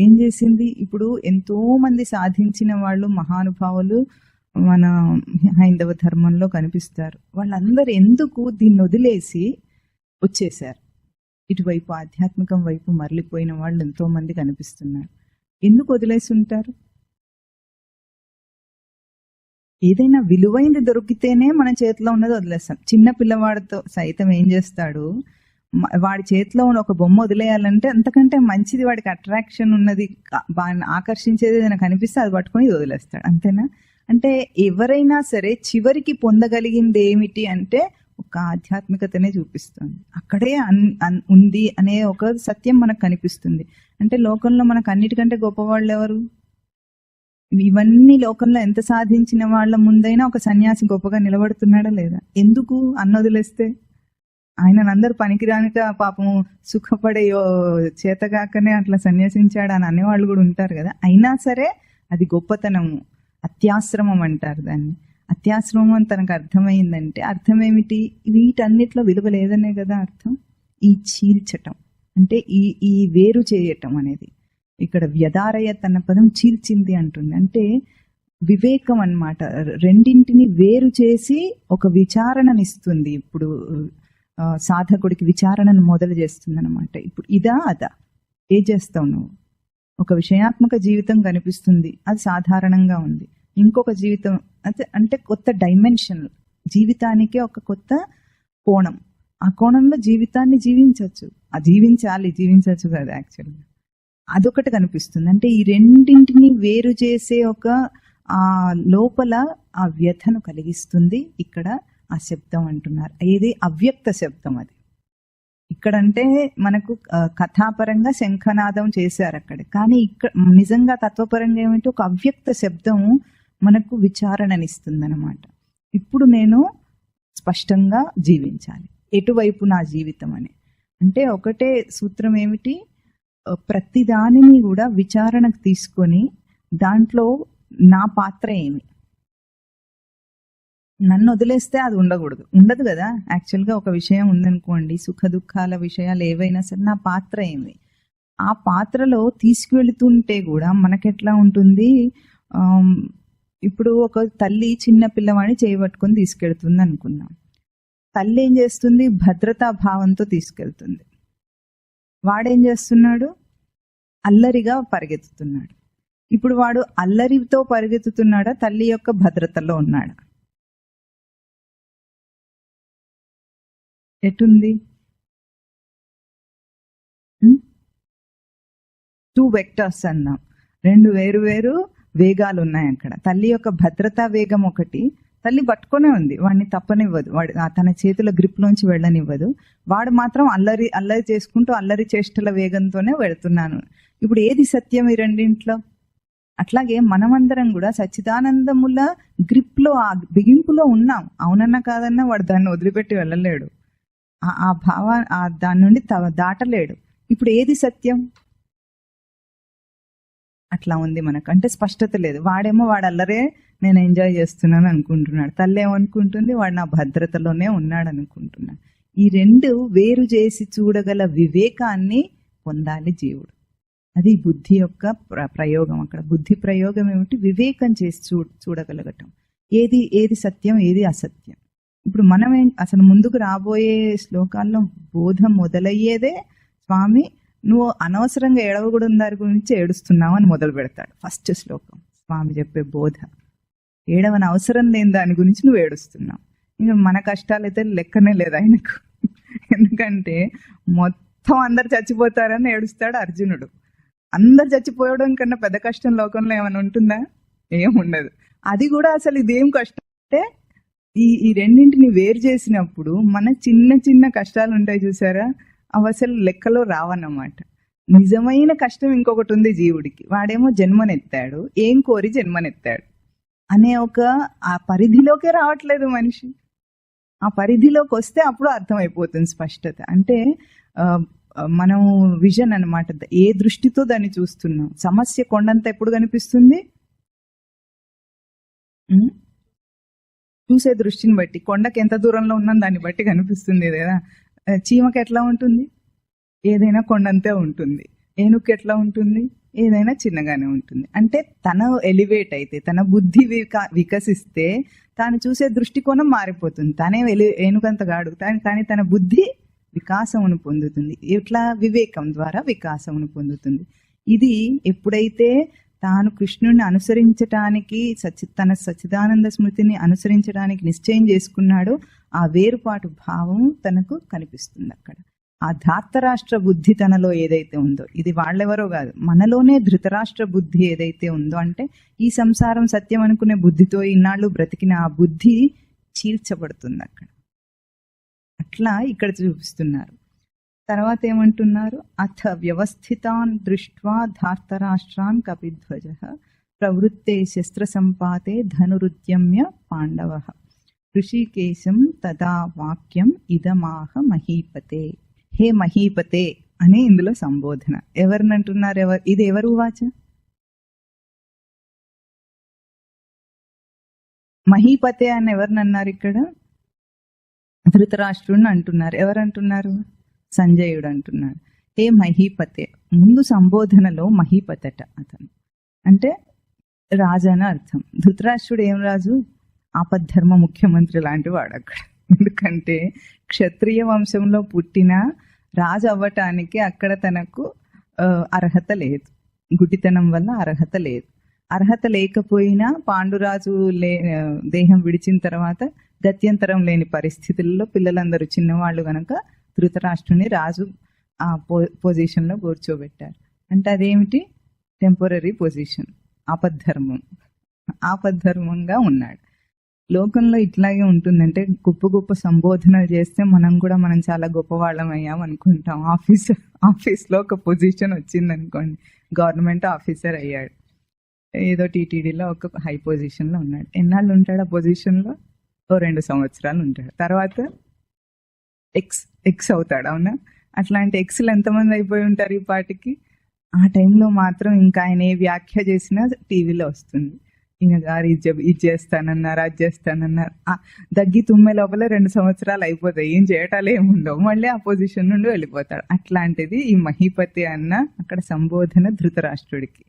[SPEAKER 1] ఏం చేసింది? ఇప్పుడు ఎంతో మంది సాధించిన వాళ్ళు, మహానుభావులు మన హైందవ ధర్మంలో కనిపిస్తారు. వాళ్ళందరూ ఎందుకు దీన్ని వదిలేసి వచ్చేసారు? ఇటువైపు ఆధ్యాత్మికం వైపు మరలిపోయిన వాళ్ళు ఎంతో మంది కనిపిస్తున్నారు. ఎందుకు వదిలేసి ఉంటారు? ఏదైనా విలువైనది దొరికితేనే మన చేతిలో ఉన్నది వదిలేస్తాం. చిన్న పిల్లవాడితో సైతం ఏం చేస్తాడు, వాడి చేతిలో ఉన్న ఒక బొమ్మ వదిలేయాలంటే అంతకంటే మంచిది, వాడికి అట్రాక్షన్ ఉన్నది, వాడిని ఆకర్షించేది ఏదైనా కనిపిస్తే అది పట్టుకొని వదిలేస్తాడు. అంతేనా? అంటే ఎవరైనా సరే చివరికి పొందగలిగింది ఏమిటి అంటే ఒక ఆధ్యాత్మికతనే చూపిస్తుంది. అక్కడే ఉంది అనే ఒక సత్యం మనకు కనిపిస్తుంది. అంటే లోకంలో మనకు అన్నిటికంటే గొప్పవాళ్ళు ఎవరు? ఇవన్నీ లోకంలో ఎంత సాధించిన వాళ్ళ ముందైనా ఒక సన్యాసి గొప్పగా నిలబడుతున్నాడా లేదా? ఎందుకు అన్నొదిలేస్తే? ఆయన అందరూ పనికిరానిక పాపం సుఖపడే చేతగాకనే అట్లా సన్యాసించాడు అని అనేవాళ్ళు కూడా ఉంటారు కదా. అయినా సరే అది గొప్పతనము, అత్యాశ్రమం అంటారు దాన్ని. అత్యాశ్రమం అని తనకు అర్థమైందంటే అర్థం ఏమిటి? వీటన్నిటిలో విలువ లేదనే కదా అర్థం. ఈ చీల్చటం అంటే ఈ వేరు చేయటం అనేది. ఇక్కడ వ్యదారయత్ అన్న పదం చీల్చింది అంటుంది. అంటే వివేకం అన్నమాట. రెండింటిని వేరు చేసి ఒక విచారణనిస్తుంది. ఇప్పుడు సాధకుడికి విచారణను మొదలు చేస్తుంది అనమాట. ఇప్పుడు ఇదా అదా? ఏ చేస్తావు నువ్వు? ఒక విషయాత్మక జీవితం కనిపిస్తుంది, అది సాధారణంగా ఉంది. ఇంకొక జీవితం అంటే కొత్త డైమెన్షన్, జీవితానికే ఒక కొత్త కోణం. ఆ కోణంలో జీవితాన్ని జీవించవచ్చు. జీవించవచ్చు కదా యాక్చువల్గా. అదొకటి కనిపిస్తుంది. అంటే ఈ రెండింటిని వేరు చేసే ఒక ఆ లోపల ఆ వ్యథను కలిగిస్తుంది ఇక్కడ ఆ శబ్దం అంటున్నారు. ఏది? అవ్యక్త శబ్దం. అది ఇక్కడంటే మనకు కథాపరంగా శంఖనాదం చేశారు అక్కడ, కానీ ఇక్కడ నిజంగా తత్వపరంగా ఏమిటి? ఒక అవ్యక్త శబ్దం మనకు విచారణనిస్తుంది అనమాట. ఇప్పుడు నేను స్పష్టంగా జీవించాలి, ఎటువైపు నా జీవితం అని. అంటే ఒకటే సూత్రం ఏమిటి? ప్రతి దానిని కూడా విచారణకు తీసుకొని దాంట్లో నా పాత్ర ఏమి, నన్ను వదిలేస్తే అది ఉండదు కదా. యాక్చువల్గా ఒక విషయం ఉందనుకోండి, సుఖ దుఃఖాల విషయాలు ఏవైనా సరే నా పాత్ర ఏమి, ఆ పాత్రలో తీసుకువెళుతుంటే కూడా మనకెట్లా ఉంటుంది? ఇప్పుడు ఒక తల్లి చిన్న పిల్లవాడిని చేయబట్టుకొని తీసుకెళ్తుంది అనుకుందాం. తల్లి ఏం చేస్తుంది? భద్రతా భావంతో తీసుకెళ్తుంది. వాడేం చేస్తున్నాడు? అల్లరిగా పరిగెత్తుతున్నాడు. ఇప్పుడు వాడు అల్లరితో పరిగెత్తుతున్నాడా, తల్లి యొక్క భద్రతలో ఉన్నాడా? ఎటుంది? 2 వెక్టర్స్ అన్నాం. 2 వేరు వేగాలు ఉన్నాయి అక్కడ. తల్లి యొక్క భద్రతా వేగం ఒకటి, తల్లి పట్టుకునే ఉంది, వాడిని తప్పనివ్వదు, వాడి తన చేతుల గ్రిప్లోంచి వెళ్ళనివ్వదు. వాడు మాత్రం అల్లరి చేసుకుంటూ అల్లరి చేష్టల వేగంతోనే వెళుతున్నాను. ఇప్పుడు ఏది సత్యం ఈ రెండింట్లో? అట్లాగే మనమందరం కూడా సచ్చిదానందముల గ్రిప్లో, ఆ బిగింపులో ఉన్నాం. అవునన్నా కాదన్నా వాడు దాన్ని వదిలిపెట్టి వెళ్ళలేడు. ఆ దాని నుండి దాటలేడు. ఇప్పుడు ఏది సత్యం? అట్లా ఉంది మనకు. అంటే స్పష్టత లేదు. వాడేమో వాడు అల్లరే నేను ఎంజాయ్ చేస్తున్నాను అనుకుంటున్నాడు, తల్లి ఏమనుకుంటుంది? వాడు నా భద్రతలోనే ఉన్నాడు అనుకుంటున్నాడు. ఈ రెండు వేరు చేసి చూడగల వివేకాన్ని పొందాలి జీవుడు. అది బుద్ధి యొక్క ప్రయోగం. అక్కడ బుద్ధి ప్రయోగం ఏమిటి? వివేకం చేసి చూడగలగటం. ఏది సత్యం, ఏది అసత్యం. ఇప్పుడు మనం అసలు ముందుకు రాబోయే శ్లోకాల్లో బోధ మొదలయ్యేదే స్వామి నువ్వు అనవసరంగా ఏడవకూడదు దాని గురించి ఏడుస్తున్నావు అని మొదలు పెడతాడు. ఫస్ట్ శ్లోకం స్వామి చెప్పే బోధ. ఏడవని అవసరం లేని దాని గురించి నువ్వు ఏడుస్తున్నావు. ఇంకా మన కష్టాలైతే లెక్కనే లేదు ఆయనకు. ఎందుకంటే మొత్తం అందరు చచ్చిపోతారని ఏడుస్తాడు అర్జునుడు. అందరు చచ్చిపోవడం కన్నా పెద్ద కష్టం లోకంలో ఏమైనా ఉంటుందా? ఏముండదు. అది కూడా అసలు ఇదేం కష్టం అంటే ఈ రెండింటిని వేరు చేసినప్పుడు మన చిన్న చిన్న కష్టాలు ఉంటాయి చూసారా, అవి అసలు లెక్కలో రావన్నమాట. నిజమైన కష్టం ఇంకొకటి ఉంది జీవుడికి. వాడేమో జన్మనెత్తాడు, ఏం కోరి జన్మనెత్తాడు అనే ఆ పరిధిలోకే రావట్లేదు మనిషి. ఆ పరిధిలోకి వస్తే అప్పుడు అర్థమైపోతుంది స్పష్టత. అంటే మనం విజన్ అన్నమాట. ఏ దృష్టితో దాన్ని చూస్తున్నాం. సమస్య కొండంత ఎప్పుడు కనిపిస్తుంది? చూసే దృష్టిని బట్టి. కొండకి ఎంత దూరంలో ఉన్నాం దాన్ని బట్టి కనిపిస్తుంది కదా. చీమకి ఎట్లా ఉంటుంది? ఏదైనా కొండంతే ఉంటుంది. ఏనుగు ఎట్లా ఉంటుంది? ఏదైనా చిన్నగానే ఉంటుంది. అంటే తన ఎలివేట్ అయితే, తన బుద్ధి వికసిస్తే తాను చూసే దృష్టికోణం మారిపోతుంది. తనే ఏనుగంత గాడు కానీ తన బుద్ధి వికాసమును పొందుతుంది. ఇట్లా వివేకం ద్వారా వికాసమును పొందుతుంది. ఇది ఎప్పుడైతే తాను కృష్ణుడిని అనుసరించటానికి తన సచ్చిదానంద స్మృతిని అనుసరించడానికి నిశ్చయం చేసుకున్నాడో ఆ వేరుపాటు భావం తనకు కనిపిస్తుంది అక్కడ. ఆ ధార్తరాష్ట్ర బుద్ధి తనలో ఏదైతే ఉందో, ఇది వాళ్ళెవరో కాదు, మనలోనే ధృతరాష్ట్ర బుద్ధి ఏదైతే ఉందో, అంటే ఈ సంసారం సత్యం అనుకునే బుద్ధితో ఇన్నాళ్ళు బ్రతికిన ఆ బుద్ధి చీల్చబడుతుంది అక్కడ. అట్లా ఇక్కడ చూపిస్తున్నారు. తర్వాత ఏమంటున్నారు? అథ వ్యవస్థితాన్ దృష్ట్వా ధార్తరాష్ట్రాన్ కపిధ్వజ ప్రవృత్తే శస్త్ర సంపాతే ధనురుద్యమ్య పాండవ ఋషికేశం తదా వాక్యం ఇదమాహ మహీపతే. హే మహీపతే అని ఇందులో సంబోధన. ఎవరినంటున్నారు? ఇది ఎవరు వాచ? మహీపతే అని ఎవరినన్నారు ఇక్కడ? ధృతరాష్ట్రుడిని అంటున్నారు. ఎవరంటున్నారు? సంజయుడు అంటున్నాడు. హే మహీపతే. ముందు సంబోధనలో మహీపతట అతను అంటే రాజు అని అర్థం. ధృతరాష్ట్రుడు ఏం రాజు? ఆపద్ధర్మ ముఖ్యమంత్రి లాంటి వాడు అక్కడ. ఎందుకంటే క్షత్రియ వంశంలో పుట్టిన రాజు అవ్వటానికి అక్కడ తనకు అర్హత లేదు. గుడ్డితనం వల్ల అర్హత లేదు. అర్హత లేకపోయినా పాండురాజు దేహం విడిచిన తర్వాత గత్యంతరం లేని పరిస్థితుల్లో పిల్లలందరూ చిన్నవాళ్ళు గనక ధృతరాష్ట్రుని రాజు ఆ పొజిషన్లో కూర్చోబెట్టారు. అంటే అదేమిటి? టెంపరీ పొజిషన్, ఆపద్ధర్మంగా ఉన్నాడు. లోకంలో ఇట్లాగే ఉంటుందంటే గొప్ప గొప్ప సంబోధనలు చేస్తే మనం చాలా గొప్పవాళ్ళం అయ్యాం అనుకుంటాం. ఆఫీస్లో ఒక పొజిషన్ వచ్చింది అనుకోండి, గవర్నమెంట్ ఆఫీసర్ అయ్యాడు, ఏదో టీటీడీలో ఒక హై పొజిషన్లో ఉన్నాడు. ఎన్నాళ్ళు ఉంటాడు ఆ పొజిషన్లో? 2 సంవత్సరాలు ఉంటాడు. తర్వాత ఎక్స్ అవుతాడు. అవునా? అట్లాంటి ఎక్స్లు ఎంతమంది అయిపోయి ఉంటారు ఈ పాటికి? ఆ టైంలో మాత్రం ఇంకా ఆయన ఏ వ్యాఖ్య చేసినా టీవీలో వస్తుంది. ఈయన గారు ఇది చేస్తానన్నారు, అది చేస్తానన్నారు. దగ్గి తుమ్మే లోపల 2 సంవత్సరాలు అయిపోతాయి, ఏం చేయటాలు ఏముండవు, మళ్ళీ ఆ పొజిషన్ నుండి వెళ్ళిపోతాడు. అట్లాంటిది ఈ మహీపతి అన్న అక్కడ సంబోధన ధృతరాష్ట్రుడికి.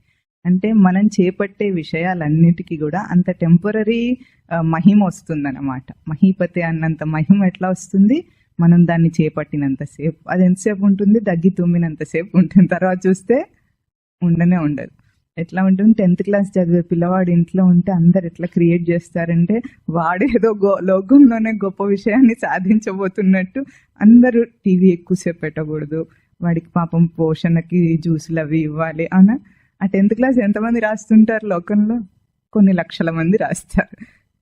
[SPEAKER 1] అంటే మనం చేపట్టే విషయాలన్నిటికీ కూడా అంత టెంపరీ మహిమ వస్తుందన్నమాట. మహీపతి అన్నంత మహిమ ఎట్లా వస్తుంది? మనం దాన్ని చేపట్టినంతసేపు. అది ఎంతసేపు ఉంటుంది? దగ్గి తుమ్మినంతసేపు ఉంటుంది. తర్వాత చూస్తే ఉండనే ఉండదు. ఎట్లా ఉంటుంది? 10th క్లాస్ చదివే పిల్లవాడు ఇంట్లో ఉంటే అందరు ఎట్లా క్రియేట్ చేస్తారంటే వాడు ఏదో లోకంలోనే గొప్ప విషయాన్ని సాధించబోతున్నట్టు అందరూ టీవీ ఎక్కువసేపు పెట్టకూడదు, వాడికి పాపం పోషణకి జ్యూసులు అవి ఇవ్వాలి అన్న. ఆ 10th క్లాస్ ఎంతమంది రాస్తుంటారు లోకంలో? కొన్ని లక్షల మంది రాస్తారు.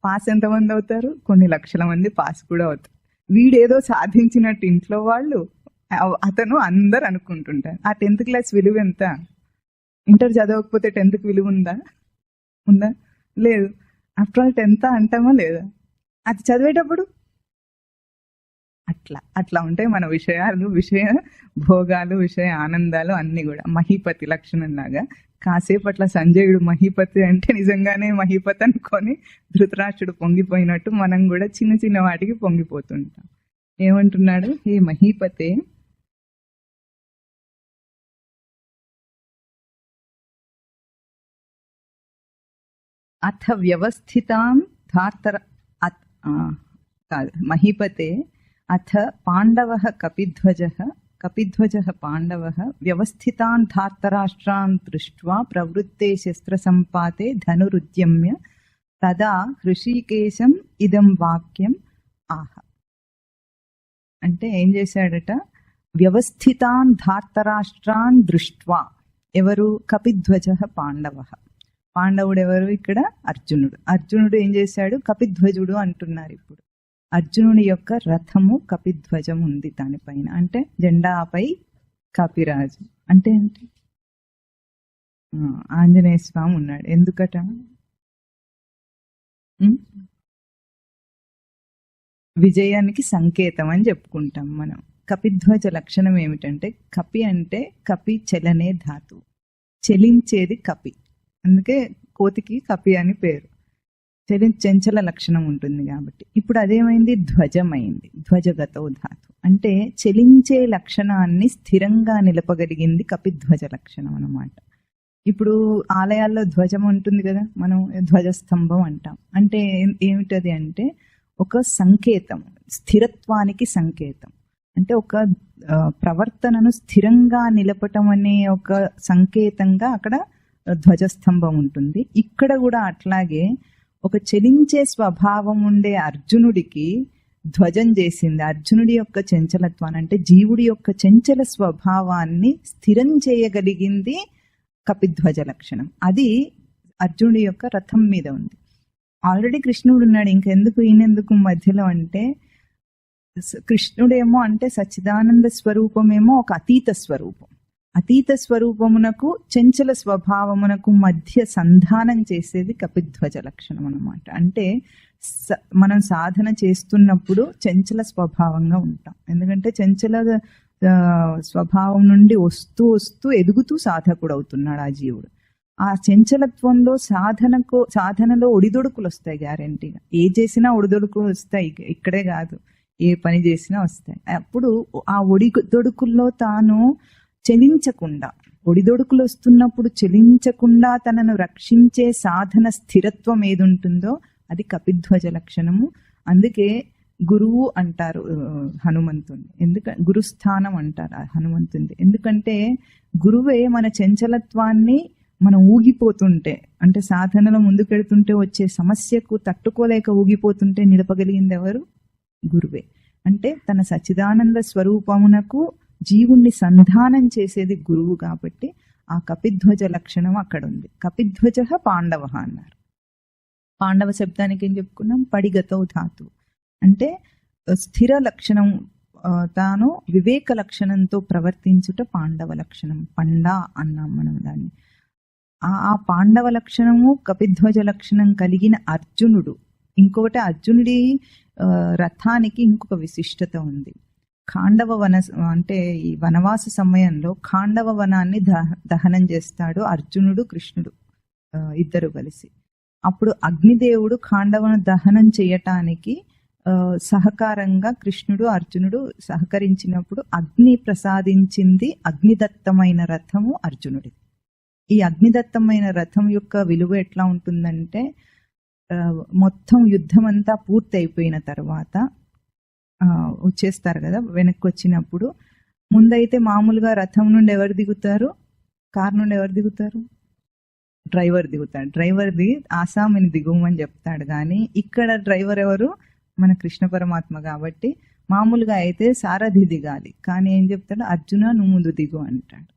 [SPEAKER 1] పాస్ ఎంతమంది అవుతారు? కొన్ని లక్షల మంది పాస్ కూడా అవుతారు. వీడేదో సాధించినట్టు ఇంట్లో వాళ్ళు, అతను అందరు అనుకుంటుంటారు. ఆ 10th క్లాస్ విలువ ఎంత? ఇంటర్ చదవకపోతే 10th విలువ ఉందా? లేదు. ఆఫ్టర్ ఆల్ 10th అంటామా లేదా? అది చదివేటప్పుడు అట్లా ఉంటాయి మన విషయాలు, విషయ భోగాలు, విషయ ఆనందాలు అన్ని కూడా మహీపతి లక్షణం లాగా. కాసేపు అట్లా సంజయుడు మహీపతి అంటే నిజంగానే మహీపతి అనుకొని ధృతరాష్ట్రుడు పొంగిపోయినట్టు మనం కూడా చిన్న చిన్న వాటికి పొంగిపోతుంటాం. ఏమంటున్నాడు? ఈ మహీపతే అథ వ్యవస్థితాం మహీపతే అథ పాండవః కపిధ్వజः పాండవः వ్యవస్థితాన్ ధార్తరాష్ట్రాన్ దృష్ట్వా ప్రవృత్తే శస్త్రసంపాతే ధనురుద్యమ్య తదా హృషీకేశం ఇదం వాక్యం ఆహ. అంటే ఏం చేశాడట? వ్యవస్థితాన్ ధార్తరాష్ట్రాన్ దృష్ట్వా. ఎవరు? కపిధ్వజः పాండవः. పాండవుడు ఎవరు? ఇక్కడ అర్జునుడు ఏం చేశాడు? కపిధ్వజుడు అంటున్నారు. ఇప్పుడు అర్జునుడి యొక్క రథము కపిధ్వజం ఉంది దానిపైన. అంటే జెండాపై కపిరాజు అంటే ఏంటి? ఆంజనేయ స్వామి ఉన్నాడు. ఎందుకట? విజయానికి సంకేతం అని చెప్పుకుంటాం మనం. కపిధ్వజ లక్షణం ఏమిటంటే, కపి అంటే కపి చలనే ధాతు, చెలించేది కపి. అందుకే కోతికి కపి అని పేరు. చంచల లక్షణం ఉంటుంది కాబట్టి. ఇప్పుడు అదేమైంది, ధ్వజమైంది. ధ్వజగతో ధాతు అంటే చలించే లక్షణాన్ని స్థిరంగా నిలపగలిగింది కపిధ్వజ లక్షణం అన్నమాట. ఇప్పుడు ఆలయాల్లో ధ్వజం ఉంటుంది కదా, మనం ధ్వజస్తంభం అంటాం. అంటే ఏమిటది అంటే ఒక సంకేతం, స్థిరత్వానికి సంకేతం. అంటే ఒక ప్రవర్తనను స్థిరంగా నిలపటం అనే ఒక సంకేతంగా అక్కడ ధ్వజస్తంభం ఉంటుంది. ఇక్కడ కూడా అట్లాగే ఒక చలించే స్వభావం ఉండే అర్జునుడికి ధ్వజం చేసింది. అర్జునుడి యొక్క చంచలత్వాన్ని అంటే జీవుడి యొక్క చంచల స్వభావాన్ని స్థిరం చేయగలిగింది కపిధ్వజ లక్షణం. అది అర్జునుడి యొక్క రథం మీద ఉంది. ఆల్రెడీ కృష్ణుడు ఉన్నాడు, ఇంకెందుకు ఈయనెందుకు మధ్యలో అంటే, కృష్ణుడేమో అంటే సచ్చిదానంద స్వరూపమేమో ఒక అతీత స్వరూపం. అతీత స్వరూపమునకు చంచల స్వభావమునకు మధ్య సంధానం చేసేది కపిధ్వజ లక్షణం అన్నమాట. అంటే మనం సాధన చేస్తున్నప్పుడు చంచల స్వభావంగా ఉంటాం. ఎందుకంటే చంచల స్వభావం నుండి వస్తూ వస్తూ ఎదుగుతూ సాధకుడు అవుతున్నాడు ఆ జీవుడు. ఆ చంచలత్వంలో సాధనలో ఒడిదొడుకులు వస్తాయి గ్యారెంటీగా. ఏ చేసినా ఒడిదొడుకులు వస్తాయి, ఇక్కడే కాదు ఏ పని చేసినా వస్తాయి. అప్పుడు ఆ ఒడిదొడుకుల్లో తాను చలించకుండా, ఒడిదొడుకులు వస్తున్నప్పుడు చలించకుండా తనను రక్షించే సాధన స్థిరత్వం ఏది ఉంటుందో అది కపిధ్వజ లక్షణము. అందుకే గురువు అంటారు హనుమంతుని, ఎందుకంటే గురుస్థానం అంటారు హనుమంతుని. ఎందుకంటే గురువే మన చంచలత్వాన్ని మనం ఊగిపోతుంటే, అంటే సాధనలో ముందుకెడుతుంటే వచ్చే సమస్యకు తట్టుకోలేక ఊగిపోతుంటే నిలపగలిగింది ఎవరు? గురువే. అంటే తన సచ్చిదానంద స్వరూపమునకు జీవుణ్ణి సంధానం చేసేది గురువు. కాబట్టి ఆ కపిధ్వజ లక్షణం అక్కడ ఉంది. కపిధ్వజ పాండవ అన్నారు. పాండవ శబ్దానికి ఏం చెప్పుకున్నాం? పడిగతో ధాతు అంటే స్థిర లక్షణం, తాను వివేక లక్షణంతో ప్రవర్తించుట పాండవ లక్షణం. పండా అన్నాం మనం దాన్ని. ఆ పాండవ లక్షణము కపిధ్వజ లక్షణం కలిగిన అర్జునుడు. ఇంకొకటి అర్జునుడి రథానికి ఇంకొక విశిష్టత ఉంది. ఖాండవ అంటే ఈ వనవాస సమయంలో ఖాండవ వనాన్ని దహనం చేస్తాడు అర్జునుడు కృష్ణుడు ఇద్దరు కలిసి. అప్పుడు అగ్నిదేవుడు ఖాండవను దహనం చేయటానికి సహకారంగా కృష్ణుడు అర్జునుడు సహకరించినప్పుడు అగ్ని ప్రసాదించింది అగ్నిదత్తమైన రథము అర్జునుడి. ఈ అగ్నిదత్తమైన రథం యొక్క విలువ ఎట్లా ఉంటుందంటే, మొత్తం యుద్ధం అంతా పూర్తి అయిపోయిన తర్వాత వచ్చేస్తారు కదా, వెనక్కి వచ్చినప్పుడు ముందైతే మామూలుగా రథం నుండి ఎవరు దిగుతారు? కారు నుండి ఎవరు దిగుతారు? డ్రైవర్ దిగుతాడు. డ్రైవర్ దిగి ఆసామిని దిగుమని చెప్తాడు. కానీ ఇక్కడ డ్రైవర్ ఎవరు? మన కృష్ణ పరమాత్మ. కాబట్టి మామూలుగా అయితే సారథి దిగాలి, కానీ ఏం చెప్తాడు? అర్జున నువ్వు ముందు దిగు అంటాడు.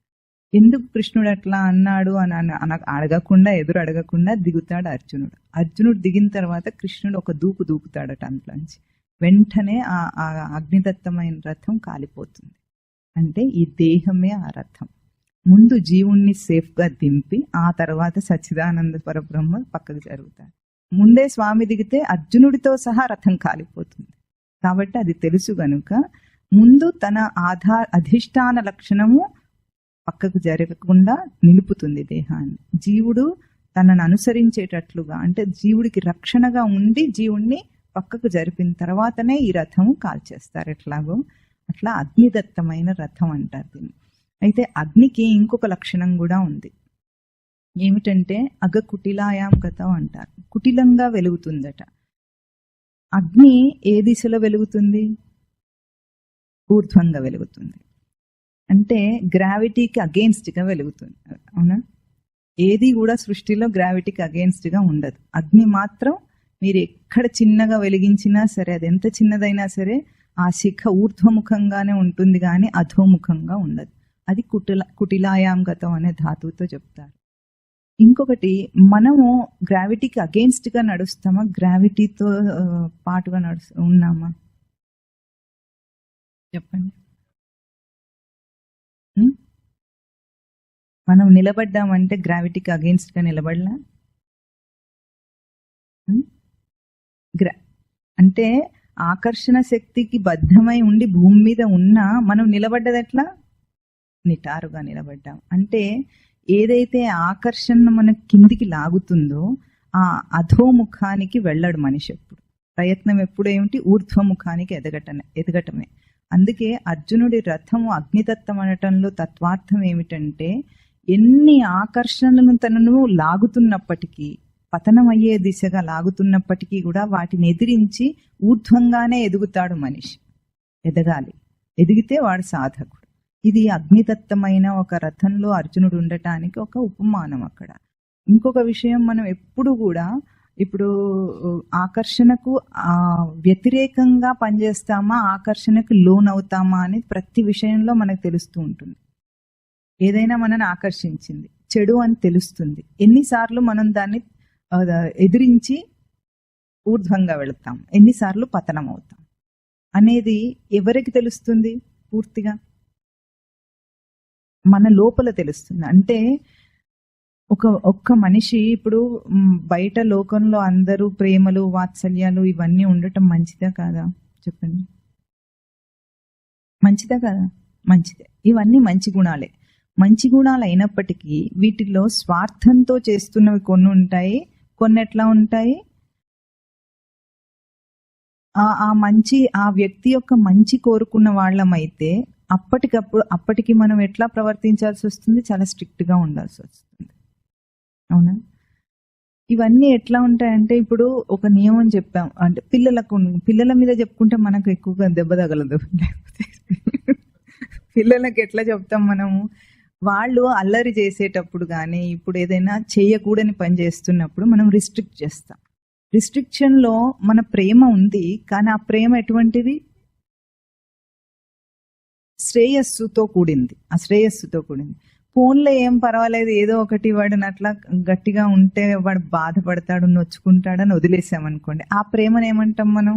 [SPEAKER 1] ఎందుకు కృష్ణుడు అట్లా అన్నాడు అని అడగకుండా, ఎదురు అడగకుండా దిగుతాడు అర్జునుడు. అర్జునుడు దిగిన తర్వాత కృష్ణుడు ఒక దూకుతాడట అంట్లోంచి. వెంటనే ఆ అగ్నిదత్తమైన రథం కాలిపోతుంది. అంటే ఈ దేహమే ఆ రథం. ముందు జీవుణ్ణి సేఫ్గా దింపి ఆ తర్వాత సచ్చిదానంద పరబ్రహ్మ పక్కకు జరుగుతాడు. ముందే స్వామి దిగితే అర్జునుడితో సహా రథం కాలిపోతుంది. కాబట్టి అది తెలుసు గనుక ముందు తన అధిష్టాన లక్షణము పక్కకు జరగకుండా నిలుపుతుంది దేహాన్ని. జీవుడు తనను అనుసరించేటట్లుగా, అంటే జీవుడికి రక్షణగా ఉండి జీవుణ్ణి పక్కకు జరిపిన తర్వాతనే ఈ రథము కాల్చేస్తారు. ఎట్లాగో అట్లా అగ్నిదత్తమైన రథం అంటారు దీన్ని. అయితే అగ్నికి ఇంకొక లక్షణం కూడా ఉంది. ఏమిటంటే అగ కుటిలాయాం గతం అంటారు. కుటిలంగా వెలుగుతుందట. అగ్ని ఏ దిశలో వెలుగుతుంది? ఊర్ధ్వంగా వెలుగుతుంది. అంటే గ్రావిటీకి అగెయిన్స్ట్గా వెలుగుతుంది. అవునా? ఏది కూడా సృష్టిలో గ్రావిటీకి అగెయిన్స్ట్గా ఉండదు. అగ్ని మాత్రం మీరు ఎక్కడ చిన్నగా వెలిగించినా సరే, అది ఎంత చిన్నదైనా సరే ఆ శిఖ ఊర్ధ్వముఖంగానే ఉంటుంది, కానీ అధోముఖంగా ఉండదు. అది కుటిలాయాంగతం అనే ధాతువుతో చెప్తారు. ఇంకొకటి, మనము గ్రావిటీకి అగెయిన్స్ట్గా నడుస్తామా, గ్రావిటీతో పాటుగా ఉన్నామా? చెప్పండి. మనం నిలబడ్డామంటే గ్రావిటీకి అగెయిన్స్ట్గా నిలబడలా? అంటే ఆకర్షణ శక్తికి బద్ధమై ఉండి భూమి మీద ఉన్నా మనం నిలబడ్డది ఎట్లా? నిటారుగా నిలబడ్డాం. అంటే ఏదైతే ఆకర్షణ మన కిందికి లాగుతుందో ఆ అధోముఖానికి వెళ్ళడు మనిషి ఎప్పుడు. ప్రయత్నం ఎప్పుడు ఏమిటి? ఊర్ధ్వముఖానికి ఎదగటమే. అందుకే అర్జునుడి రథము అగ్నితత్వం అనటంలో తత్వార్థం ఏమిటంటే, ఎన్ని ఆకర్షణలను తనను లాగుతున్నప్పటికీ, పతనమయ్యే దిశగా లాగుతున్నప్పటికీ కూడా వాటిని ఎదిరించి ఊర్ధ్వంగానే ఎదుగుతాడు మనిషి. ఎదగాలి, ఎదిగితే వాడు సాధకుడు. ఇది అగ్నితత్వమైన ఒక రథంలో అర్జునుడు ఉండటానికి ఒక ఉపమానం అక్కడ. ఇంకొక విషయం, మనం ఎప్పుడు కూడా ఇప్పుడు ఆకర్షణకు వ్యతిరేకంగా పనిచేస్తామా, ఆకర్షణకు లోనవుతామా అని ప్రతి విషయంలో మనకు తెలుస్తూ ఉంటుంది. ఏదైనా మనని ఆకర్షించింది చెడు అని తెలుస్తుంది, ఎన్నిసార్లు మనం దాన్ని ఎదిరించి ఊర్ధ్వంగా వెళతాం, ఎన్నిసార్లు పతనం అవుతాం అనేది ఎవరికి తెలుస్తుంది? పూర్తిగా మన లోపల తెలుస్తుంది. అంటే ఒక్క మనిషి ఇప్పుడు బయట లోకంలో అందరూ ప్రేమలు వాత్సల్యాలు ఇవన్నీ ఉండటం మంచిదా కాదా చెప్పండి? మంచిదా కాదా? మంచిదే. ఇవన్నీ మంచి గుణాలే. మంచి గుణాలు అయినప్పటికీ వీటిలో స్వార్థంతో చేస్తున్నవి కొన్ని ఉంటాయి, కొన్ని ఎట్లా ఉంటాయి? ఆ వ్యక్తి యొక్క మంచి కోరుకున్న వాళ్ళమైతే అప్పటికి మనం ఎట్లా ప్రవర్తించాల్సి వస్తుంది? చాలా స్ట్రిక్ట్ గా ఉండాల్సి వస్తుంది. అవునా? ఇవన్నీ ఎట్లా ఉంటాయంటే, ఇప్పుడు ఒక నియమం చెప్పాం అంటే పిల్లల మీద చెప్పుకుంటే మనకు ఎక్కువగా దెబ్బ తగలదు. పిల్లలకి ఎట్లా చెప్తాం మనము? వాళ్ళు అల్లరి చేసేటప్పుడు కానీ, ఇప్పుడు ఏదైనా చేయకూడని పని చేస్తున్నప్పుడు మనం రిస్ట్రిక్ట్ చేస్తాం. రిస్ట్రిక్షన్ లో మన ప్రేమ ఉంది, కానీ ఆ ప్రేమ ఎటువంటిది? శ్రేయస్సుతో కూడింది. ఆ శ్రేయస్సుతో కూడింది. ఫోన్లో ఏం పర్వాలేదు, ఏదో ఒకటి వాడిని అట్లా గట్టిగా ఉంటే వాడు బాధపడతాడు, నొచ్చుకుంటాడని వదిలేసామనుకోండి, ఆ ప్రేమను ఏమంటాం మనం?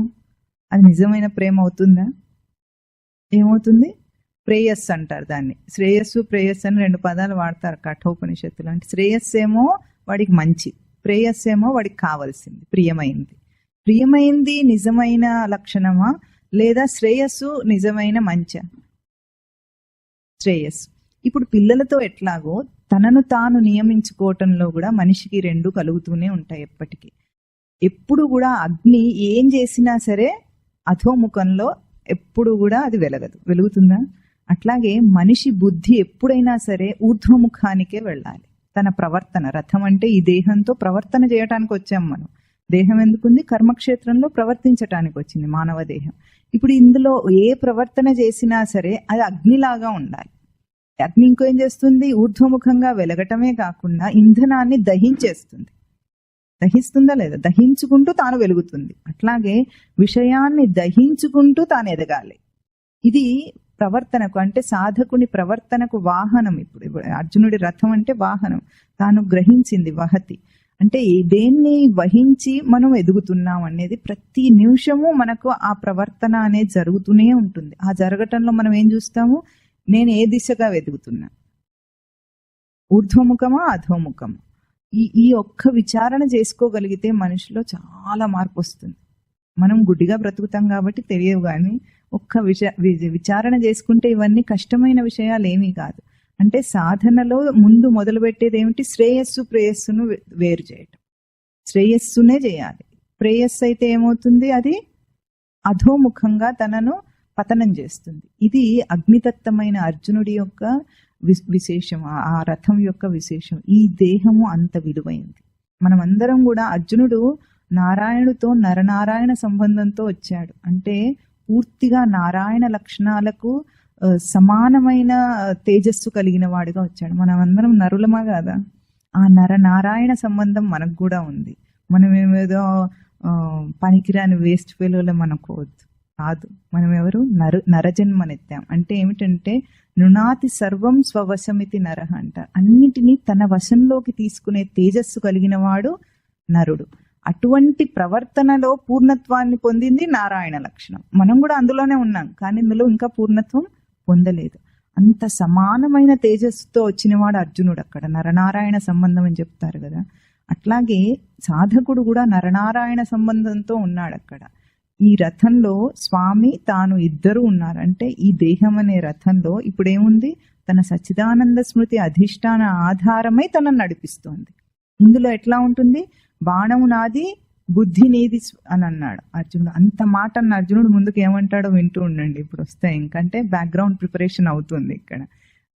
[SPEAKER 1] అది నిజమైన ప్రేమ అవుతుందా? ఏమవుతుంది? ప్రేయస్ అంటారు దాన్ని. శ్రేయస్సు ప్రేయస్ అని 2 పదాలు వాడతారు కఠోపనిషత్తులు. అంటే శ్రేయస్సు ఏమో వాడికి మంచి, ప్రేయస్ ఏమో వాడికి కావలసింది, ప్రియమైంది. ప్రియమైంది నిజమైన లక్షణమా, లేదా శ్రేయస్సు నిజమైన మంచా? శ్రేయస్సు. ఇప్పుడు పిల్లలతో ఎట్లాగో తనను తాను నియమించుకోవటంలో కూడా మనిషికి 2 కలుగుతూనే ఉంటాయి ఎప్పటికీ. ఎప్పుడు కూడా అగ్ని ఏం చేసినా సరే అధోముఖంలో ఎప్పుడు కూడా అది వెలగదు. వెలుగుతుందా? అట్లాగే మనిషి బుద్ధి ఎప్పుడైనా సరే ఊర్ధ్వముఖానికే వెళ్ళాలి. తన ప్రవర్తన, రథం అంటే ఈ దేహంతో ప్రవర్తన చేయటానికి వచ్చాం మనం. దేహం ఎందుకుంది? కర్మక్షేత్రంలో ప్రవర్తించటానికి వచ్చింది మానవ దేహం. ఇప్పుడు ఇందులో ఏ ప్రవర్తన చేసినా సరే అది అగ్నిలాగా ఉండాలి. అగ్ని ఇంకేం చేస్తుంది? ఊర్ధ్వముఖంగా వెలగటమే కాకుండా ఇంధనాన్ని దహించేస్తుంది. దహిస్తుందా లేదా? దహించుకుంటూ తాను వెలుగుతుంది. అట్లాగే విషయాన్ని దహించుకుంటూ తాను ఎదగాలి. ఇది ప్రవర్తనకు, అంటే సాధకుని ప్రవర్తనకు వాహనం. ఇప్పుడు అర్జునుడి రథం అంటే వాహనం. తాను గ్రహించింది వహతి అంటే దేన్ని వహించి మనం ఎదుగుతున్నాం అనేది ప్రతి నిమిషము మనకు ఆ ప్రవర్తన అనేది జరుగుతూనే ఉంటుంది. ఆ జరగటంలో మనం ఏం చూస్తాము? నేను ఏ దిశగా ఎదుగుతున్నా, ఊర్ధ్వముఖమా అధోముఖమా? ఈ ఒక్క విచారణ చేసుకోగలిగితే మనిషిలో చాలా మార్పు వస్తుంది. మనం గుడ్డిగా బ్రతుకుతాం కాబట్టి తెలియవు, కానీ ఒక్క విచారణ చేసుకుంటే ఇవన్నీ కష్టమైన విషయాలు ఏమీ కాదు. అంటే సాధనలో ముందు మొదలు పెట్టేది ఏమిటి? శ్రేయస్సు ప్రేయస్సును వేరు చేయటం. శ్రేయస్సునే చేయాలి. ప్రేయస్సు అయితే ఏమవుతుంది? అది అధోముఖంగా తనను పతనం చేస్తుంది. ఇది అగ్నితత్వమైన అర్జునుడి యొక్క విశేషం, ఆ రథం యొక్క విశేషం. ఈ దేహము అంత విలువైంది. మనమందరం కూడా, అర్జునుడు నారాయణుడితో నరనారాయణ సంబంధంతో వచ్చాడు. అంటే పూర్తిగా నారాయణ లక్షణాలకు సమానమైన తేజస్సు కలిగిన వాడిగా వచ్చాడు. మనమందరం నరులమా కాదా? ఆ నరనారాయణ సంబంధం మనకు కూడా ఉంది. మనం ఏమేదో పనికిరాని వేస్ట్ ఫెలోలో మనకోవద్దు, కాదు. మనం ఎవరు? నరజన్మనెత్తాం. అంటే ఏమిటంటే నృణాతి సర్వం స్వవశమితి నరహ అంటారు. అన్నిటినీ తన వశంలోకి తీసుకునే తేజస్సు కలిగిన వాడు నరుడు. అటువంటి ప్రవర్తనలో పూర్ణత్వాన్ని పొందింది నారాయణ లక్షణం. మనం కూడా అందులోనే ఉన్నాం, కానీ ఇందులో ఇంకా పూర్ణత్వం పొందలేదు. అంత సమానమైన తేజస్సుతో వచ్చినవాడు అర్జునుడు. అక్కడ నరనారాయణ సంబంధం అని చెప్తారు కదా. అట్లాగే సాధకుడు కూడా నరనారాయణ సంబంధంతో ఉన్నాడు అక్కడ. ఈ రథంలో స్వామి తాను ఇద్దరు ఉన్నారు. అంటే ఈ దేహం అనే రథంలో ఇప్పుడేముంది? తన సచ్చిదానంద స్మృతి అధిష్టాన ఆధారమై తనను నడిపిస్తోంది. ఇందులో ఎట్లా ఉంటుంది? బాణం నాది బుద్ధి నీది అని అన్నాడు అర్జునుడు. అంత మాట అన్న అర్జునుడు ముందుకు ఏమంటాడో వింటూ ఉండండి. ఇప్పుడు వస్తాయి, ఇంకంటే బ్యాక్గ్రౌండ్ ప్రిపరేషన్ అవుతుంది ఇక్కడ.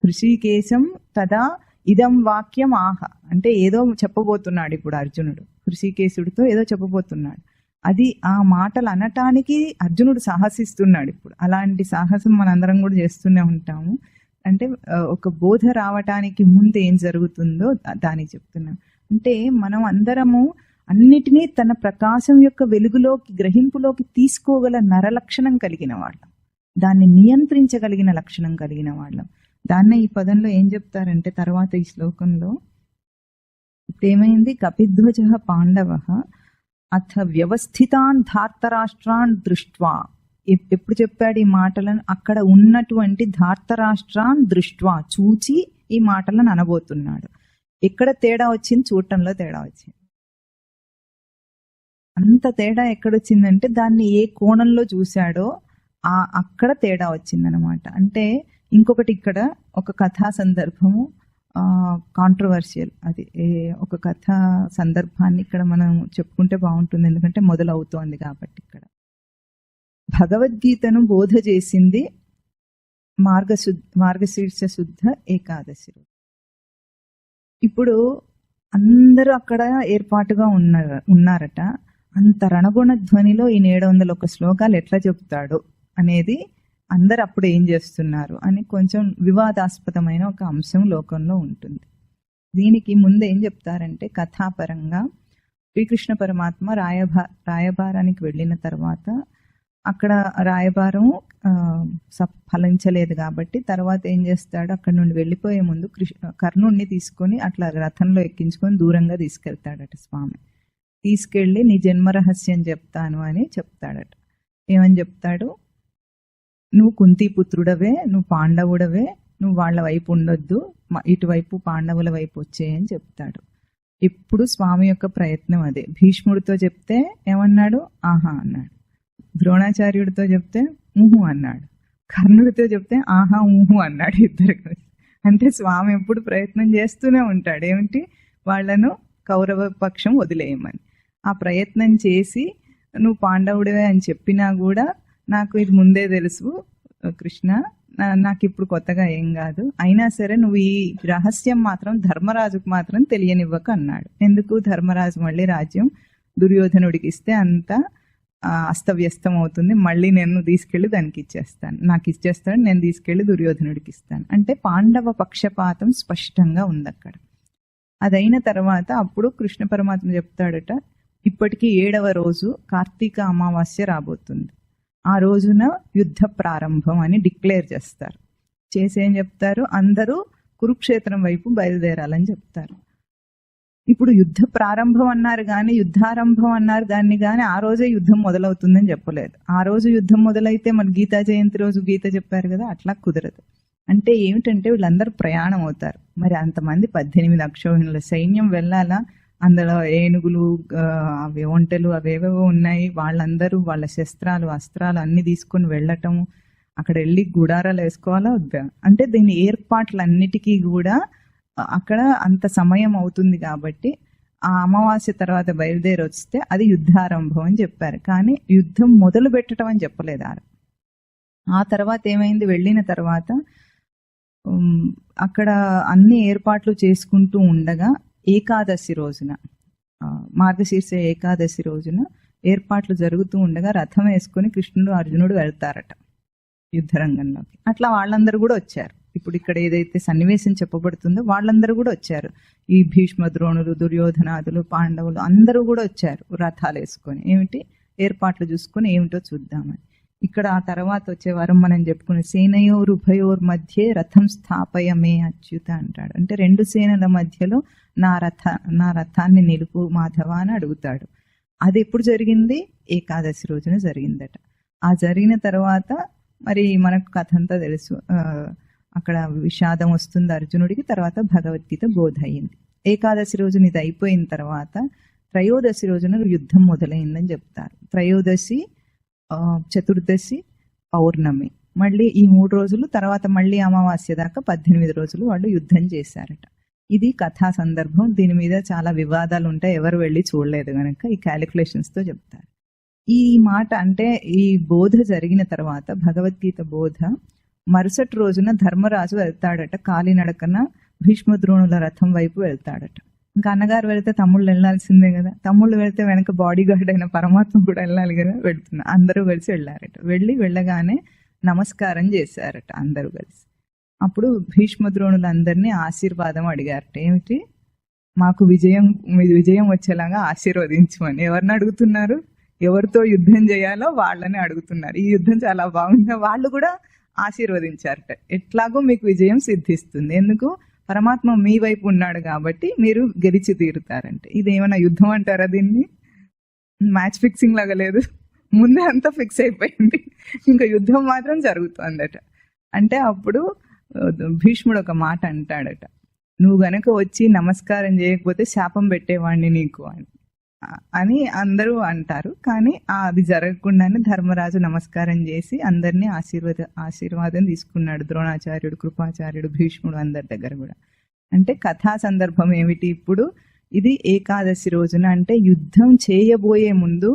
[SPEAKER 1] హృషికేశం తదా ఇదం వాక్యం ఆహ, అంటే ఏదో చెప్పబోతున్నాడు ఇప్పుడు అర్జునుడు. హృషికేశుడితో ఏదో చెప్పబోతున్నాడు. అది ఆ మాటలు అనటానికి అర్జునుడు సాహసిస్తున్నాడు ఇప్పుడు. అలాంటి సాహసం మనందరం కూడా చేస్తూనే ఉంటాము. అంటే ఒక బోధ రావటానికి ముందు ఏం జరుగుతుందో దానికి చెప్తున్నాం. అంటే మనం అందరము అన్నిటినీ తన ప్రకాశం యొక్క వెలుగులోకి, గ్రహింపులోకి తీసుకోగల నరలక్షణం కలిగిన వాళ్ళం, దాన్ని నియంత్రించగలిగిన లక్షణం కలిగిన వాళ్ళం. దాన్నే ఈ పదంలో ఏం చెప్తారంటే తర్వాత ఈ శ్లోకంలో ఏమైంది, కపిధ్వజ పాండవ అథ వ్యవస్థితాన్ ధార్తరాష్ట్రాన్ దృష్ట్వా. ఎప్పుడు చెప్పాడు ఈ మాటలను? అక్కడ ఉన్నటువంటి ధార్తరాష్ట్రాన్ దృష్ట్వా, చూచి ఈ మాటలను అనబోతున్నాడు. ఎక్కడ తేడా వచ్చింది? చూడటంలో తేడా వచ్చింది. అంత తేడా ఎక్కడొచ్చిందంటే దాన్ని ఏ కోణంలో చూశాడో అక్కడ తేడా వచ్చిందనమాట. అంటే ఇంకొకటి, ఇక్కడ ఒక కథా సందర్భము కాంట్రవర్షియల్, అది ఒక కథా సందర్భాన్ని ఇక్కడ మనం చెప్పుకుంటే బాగుంటుంది, ఎందుకంటే మొదలవుతోంది కాబట్టి. ఇక్కడ భగవద్గీతను బోధ చేసింది మార్గశీర్ష శుద్ధ ఏకాదశి. ఇప్పుడు అందరూ అక్కడ ఏర్పాటుగా ఉన్నారట. అంత రణగుణ ధ్వనిలో ఈ 701 శ్లోకాలు ఎట్లా చెప్తాడు అనేది అందరు అప్పుడు ఏం చేస్తున్నారు అని కొంచెం వివాదాస్పదమైన ఒక అంశం లోకంలో ఉంటుంది. దీనికి ముందు ఏం చెప్తారంటే, కథాపరంగా శ్రీకృష్ణ పరమాత్మ రాయబారానికి వెళ్ళిన తర్వాత అక్కడ రాయబారం ఫలించలేదు కాబట్టి తర్వాత ఏం చేస్తాడు, అక్కడ నుండి వెళ్ళిపోయే ముందు కర్ణుణ్ణి తీసుకొని అట్లా రథంలో ఎక్కించుకొని దూరంగా తీసుకెళ్తాడట స్వామి. తీసుకెళ్ళి నీ జన్మరహస్యం చెప్తాను అని చెప్తాడట. ఏమని చెప్తాడు, నువ్వు కుంతీపుత్రుడవే, నువ్వు పాండవుడవే, నువ్వు వాళ్ళ వైపు ఉండొద్దు, ఇటువైపు పాండవుల వైపు వచ్చేయని చెప్తాడు. ఇప్పుడు స్వామి యొక్క ప్రయత్నం అదే. భీష్ముడితో చెప్తే ఏమన్నాడు, ఆహా అన్నాడు. ద్రోణాచార్యుడితో చెప్తే ఊహు అన్నాడు. కర్ణుడితో చెప్తే ఆహా ఊహు అన్నాడు. ఇద్దరు కలిసి. అంటే స్వామి ఎప్పుడు ప్రయత్నం చేస్తూనే ఉంటాడు, ఏమిటి, వాళ్లను కౌరవ పక్షం వదిలేయమని. ఆ ప్రయత్నం చేసి నువ్వు పాండవుడివే అని చెప్పినా కూడా నాకు ఇది ముందే తెలుసు కృష్ణ, నాకు ఇప్పుడు కొత్తగా ఏం కాదు, అయినా సరే నువ్వు ఈ రహస్యం మాత్రం ధర్మరాజుకు మాత్రం తెలియనివ్వక అన్నాడు. ఎందుకు? ధర్మరాజు మళ్ళీ రాజ్యం దుర్యోధనుడికి ఇస్తే అంతా అస్తవ్యస్తం అవుతుంది, మళ్ళీ నేను తీసుకెళ్లి దానికి ఇచ్చేస్తాను, నాకు ఇచ్చేస్తాడు, నేను తీసుకెళ్లి దుర్యోధనుడికి ఇస్తాను. అంటే పాండవ పక్షపాతం స్పష్టంగా ఉంది అక్కడ. అదైన తర్వాత అప్పుడు కృష్ణ పరమాత్మ చెప్తాడట, ఇప్పటికీ 7వ రోజు కార్తీక అమావాస్య రాబోతుంది, ఆ రోజున యుద్ధ ప్రారంభం అని డిక్లేర్ చేస్తారు. చేసి ఏం చెప్తారు, అందరూ కురుక్షేత్రం వైపు బయలుదేరాలని చెప్తారు. ఇప్పుడు యుద్ధ ప్రారంభం అన్నారు కానీ, యుద్ధారంభం అన్నారు దాన్ని కానీ, ఆ రోజే యుద్ధం మొదలవుతుందని చెప్పలేదు. ఆ రోజు యుద్ధం మొదలైతే మన గీతా జయంతి రోజు గీత చెప్పారు కదా, అట్లా కుదరదు. అంటే ఏమిటంటే వీళ్ళందరూ ప్రయాణం అవుతారు. మరి అంతమంది 18 అక్షోహిణుల సైన్యం వెళ్ళాలా, అందులో ఏనుగులు, అవి ఒంటెలు, అవేవేవో ఉన్నాయి, వాళ్ళందరూ వాళ్ళ శస్త్రాలు అస్త్రాలు అన్ని తీసుకొని వెళ్ళటం, అక్కడ వెళ్ళి గుడారాలు వేసుకోవాలా వద్దా, అంటే దీని ఏర్పాట్లన్నిటికీ కూడా అక్కడ అంత సమయం అవుతుంది. కాబట్టి ఆ అమావాస్య తర్వాత బయలుదేరి వస్తే అది యుద్ధారంభం అని చెప్పారు, కానీ యుద్ధం మొదలు పెట్టడం అని చెప్పలేదు. ఆ తర్వాత ఏమైంది, వెళ్ళిన తర్వాత అక్కడ అన్ని ఏర్పాట్లు చేసుకుంటూ ఉండగా ఏకాదశి రోజున, మార్గశీర్ష ఏకాదశి రోజున ఏర్పాట్లు జరుగుతూ ఉండగా రథం వేసుకుని కృష్ణుడు అర్జునుడు వెళ్తారట యుద్ధరంగంలోకి. అట్లా వాళ్ళందరూ కూడా వచ్చారు. ఇప్పుడు ఇక్కడ ఏదైతే సన్నివేశం చెప్పబడుతుందో వాళ్ళందరూ కూడా వచ్చారు. ఈ భీష్మ ద్రోణులు, దుర్యోధనాదులు, పాండవులు అందరూ కూడా వచ్చారు రథాలు వేసుకొని. ఏమిటి ఏర్పాట్లు చూసుకొని ఏమిటో చూద్దామని. ఇక్కడ ఆ తర్వాత వచ్చే వారం మనం చెప్పుకునే సేనయోర్ ఉభయోర్ మధ్య రథం స్థాపయమే అచ్యుత అంటాడు. అంటే 2 సేనల మధ్యలో నా రథాన్ని నిలుపు మాధవ అని అడుగుతాడు. అది ఎప్పుడు జరిగింది? ఏకాదశి రోజున జరిగిందట. ఆ జరిగిన తర్వాత మరి మనకు కథ అంతా తెలుసు. అక్కడ విషాదం వస్తుంది అర్జునుడికి, తర్వాత భగవద్గీత బోధ అయింది. ఏకాదశి రోజున ఇది అయిపోయిన తర్వాత త్రయోదశి రోజున యుద్ధం మొదలైందని చెప్తారు. త్రయోదశి, చతుర్దశి, పౌర్ణమి, మళ్ళీ ఈ 3 రోజులు, తర్వాత మళ్ళీ అమావాస్య దాకా 18 రోజులు వాళ్ళు యుద్ధం చేశారట. ఇది కథా సందర్భం. దీని మీద చాలా వివాదాలు ఉంటాయి, ఎవరు వెళ్ళి చూడలేదు గనక ఈ క్యాలిక్యులేషన్స్ తో చెప్తారు. ఈ మాట అంటే ఈ బోధ జరిగిన తర్వాత, భగవద్గీత బోధ మరుసటి రోజున ధర్మరాజు వెళ్తాడట, కాలినడకన భీష్మద్రోణుల రథం వైపు వెళ్తాడట. ఇంకా అన్నగారు వెళ్తే తమ్ముళ్ళు వెళ్ళాల్సిందే కదా, తమ్ముళ్ళు వెళ్తే వెనక బాడీ గార్డ్ అయిన పరమాత్మ కూడా వెళ్ళాలి కదా, వెళ్తున్నా. అందరూ కలిసి వెళ్ళారట. వెళ్ళగానే నమస్కారం చేశారట అందరూ కలిసి. అప్పుడు భీష్మద్రోణులందరినీ ఆశీర్వాదం అడిగారట. ఏమిటి? మాకు విజయం వచ్చేలాగా ఆశీర్వదించమని. ఎవరిని అడుగుతున్నారు? ఎవరితో యుద్ధం చేయాలో వాళ్ళని అడుగుతున్నారు. ఈ యుద్ధం చాలా బాగుంది, వాళ్ళు కూడా ఆశీర్వదించారట. ఎట్లాగో మీకు విజయం సిద్ధిస్తుంది, ఎందుకు? పరమాత్మ మీ వైపు ఉన్నాడు కాబట్టి మీరు గెలిచి తీరుతారంటే. ఇదేమైనా యుద్ధం అంటారా? దీన్ని మ్యాచ్ ఫిక్సింగ్ లాగా లేదు, ముందే అంతా ఫిక్స్ అయిపోయింది, ఇంకా యుద్ధం మాత్రం జరుగుతుందట. అంటే అప్పుడు భీష్ముడు ఒక మాట అంటాడట, నువ్వు గనక వచ్చి నమస్కారం చేయకపోతే శాపం పెట్టేవాడిని నీకు అని అందరూ అంటారు. కానీ అది జరగకుండానే ధర్మరాజు నమస్కారం చేసి అందరినీ ఆశీర్వాదం తీసుకున్నాడు. ద్రోణాచార్యుడు, కృపాచార్యుడు, భీష్ముడు అందరి దగ్గర కూడా. అంటే కథా సందర్భం ఏమిటి ఇప్పుడు? ఇది ఏకాదశి రోజున, అంటే యుద్ధం చేయబోయే ముందు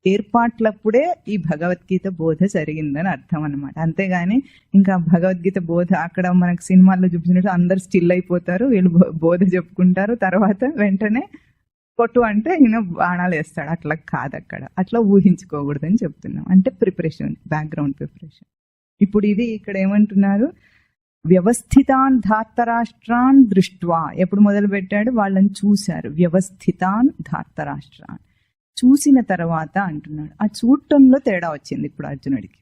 [SPEAKER 1] ఏర్పాట్లప్పుడే ఈ భగవద్గీత బోధ జరిగిందని అర్థం అన్నమాట. అంతేగాని ఇంకా భగవద్గీత బోధ అక్కడ మనకు సినిమాల్లో చూపించినట్టు అందరు స్టిల్ అయిపోతారు, వీళ్ళు బోధ చెప్పుకుంటారు, తర్వాత వెంటనే కొట్టు అంటే ఈయన బాణాలు వేస్తాడు, అట్లా కాదు. అక్కడ అట్లా ఊహించుకోకూడదని చెప్తున్నాం. అంటే ప్రిపరేషన్, బ్యాక్గ్రౌండ్ ప్రిపరేషన్. ఇప్పుడు ఇది ఇక్కడ ఏమంటున్నారు? వ్యవస్థితాన్ ధార్తరాష్ట్రాన్ దృష్ట్వా. ఎప్పుడు మొదలు పెట్టాడు? వాళ్ళని చూశారు. వ్యవస్థితాన్ ధార్తరాష్ట్రాన్ చూసిన తర్వాత అంటున్నాడు. ఆ చూడటంలో తేడా వచ్చింది ఇప్పుడు అర్జునుడికి.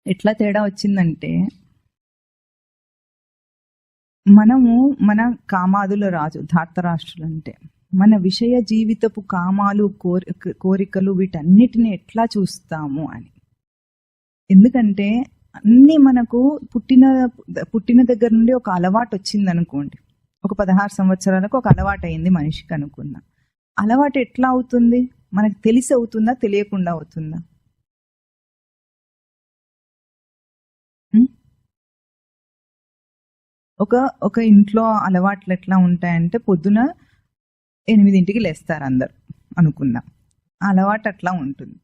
[SPEAKER 1] ఎట్లా తేడా వచ్చిందంటే, మనము మన కామాదుల రాజు ధార్తరాష్ట్రులు అంటే మన విషయ జీవితపు కామాలు, కోరికలు, వీటన్నిటిని ఎట్లా చూస్తాము అని. ఎందుకంటే అన్ని మనకు పుట్టిన దగ్గర నుండి ఒక అలవాటు వచ్చింది అనుకోండి. ఒక 16 సంవత్సరాలకు ఒక అలవాటు అయింది మనిషికి అనుకున్నా. అలవాటు ఎట్లా అవుతుంది? మనకు తెలిసి అవుతుందా, తెలియకుండా అవుతుందా? ఒక ఇంట్లో అలవాట్లు ఎట్లా ఉంటాయంటే, పొద్దున 8ంటికి లేస్తారు అందరు అనుకుందాం, అలవాటు అట్లా ఉంటుంది.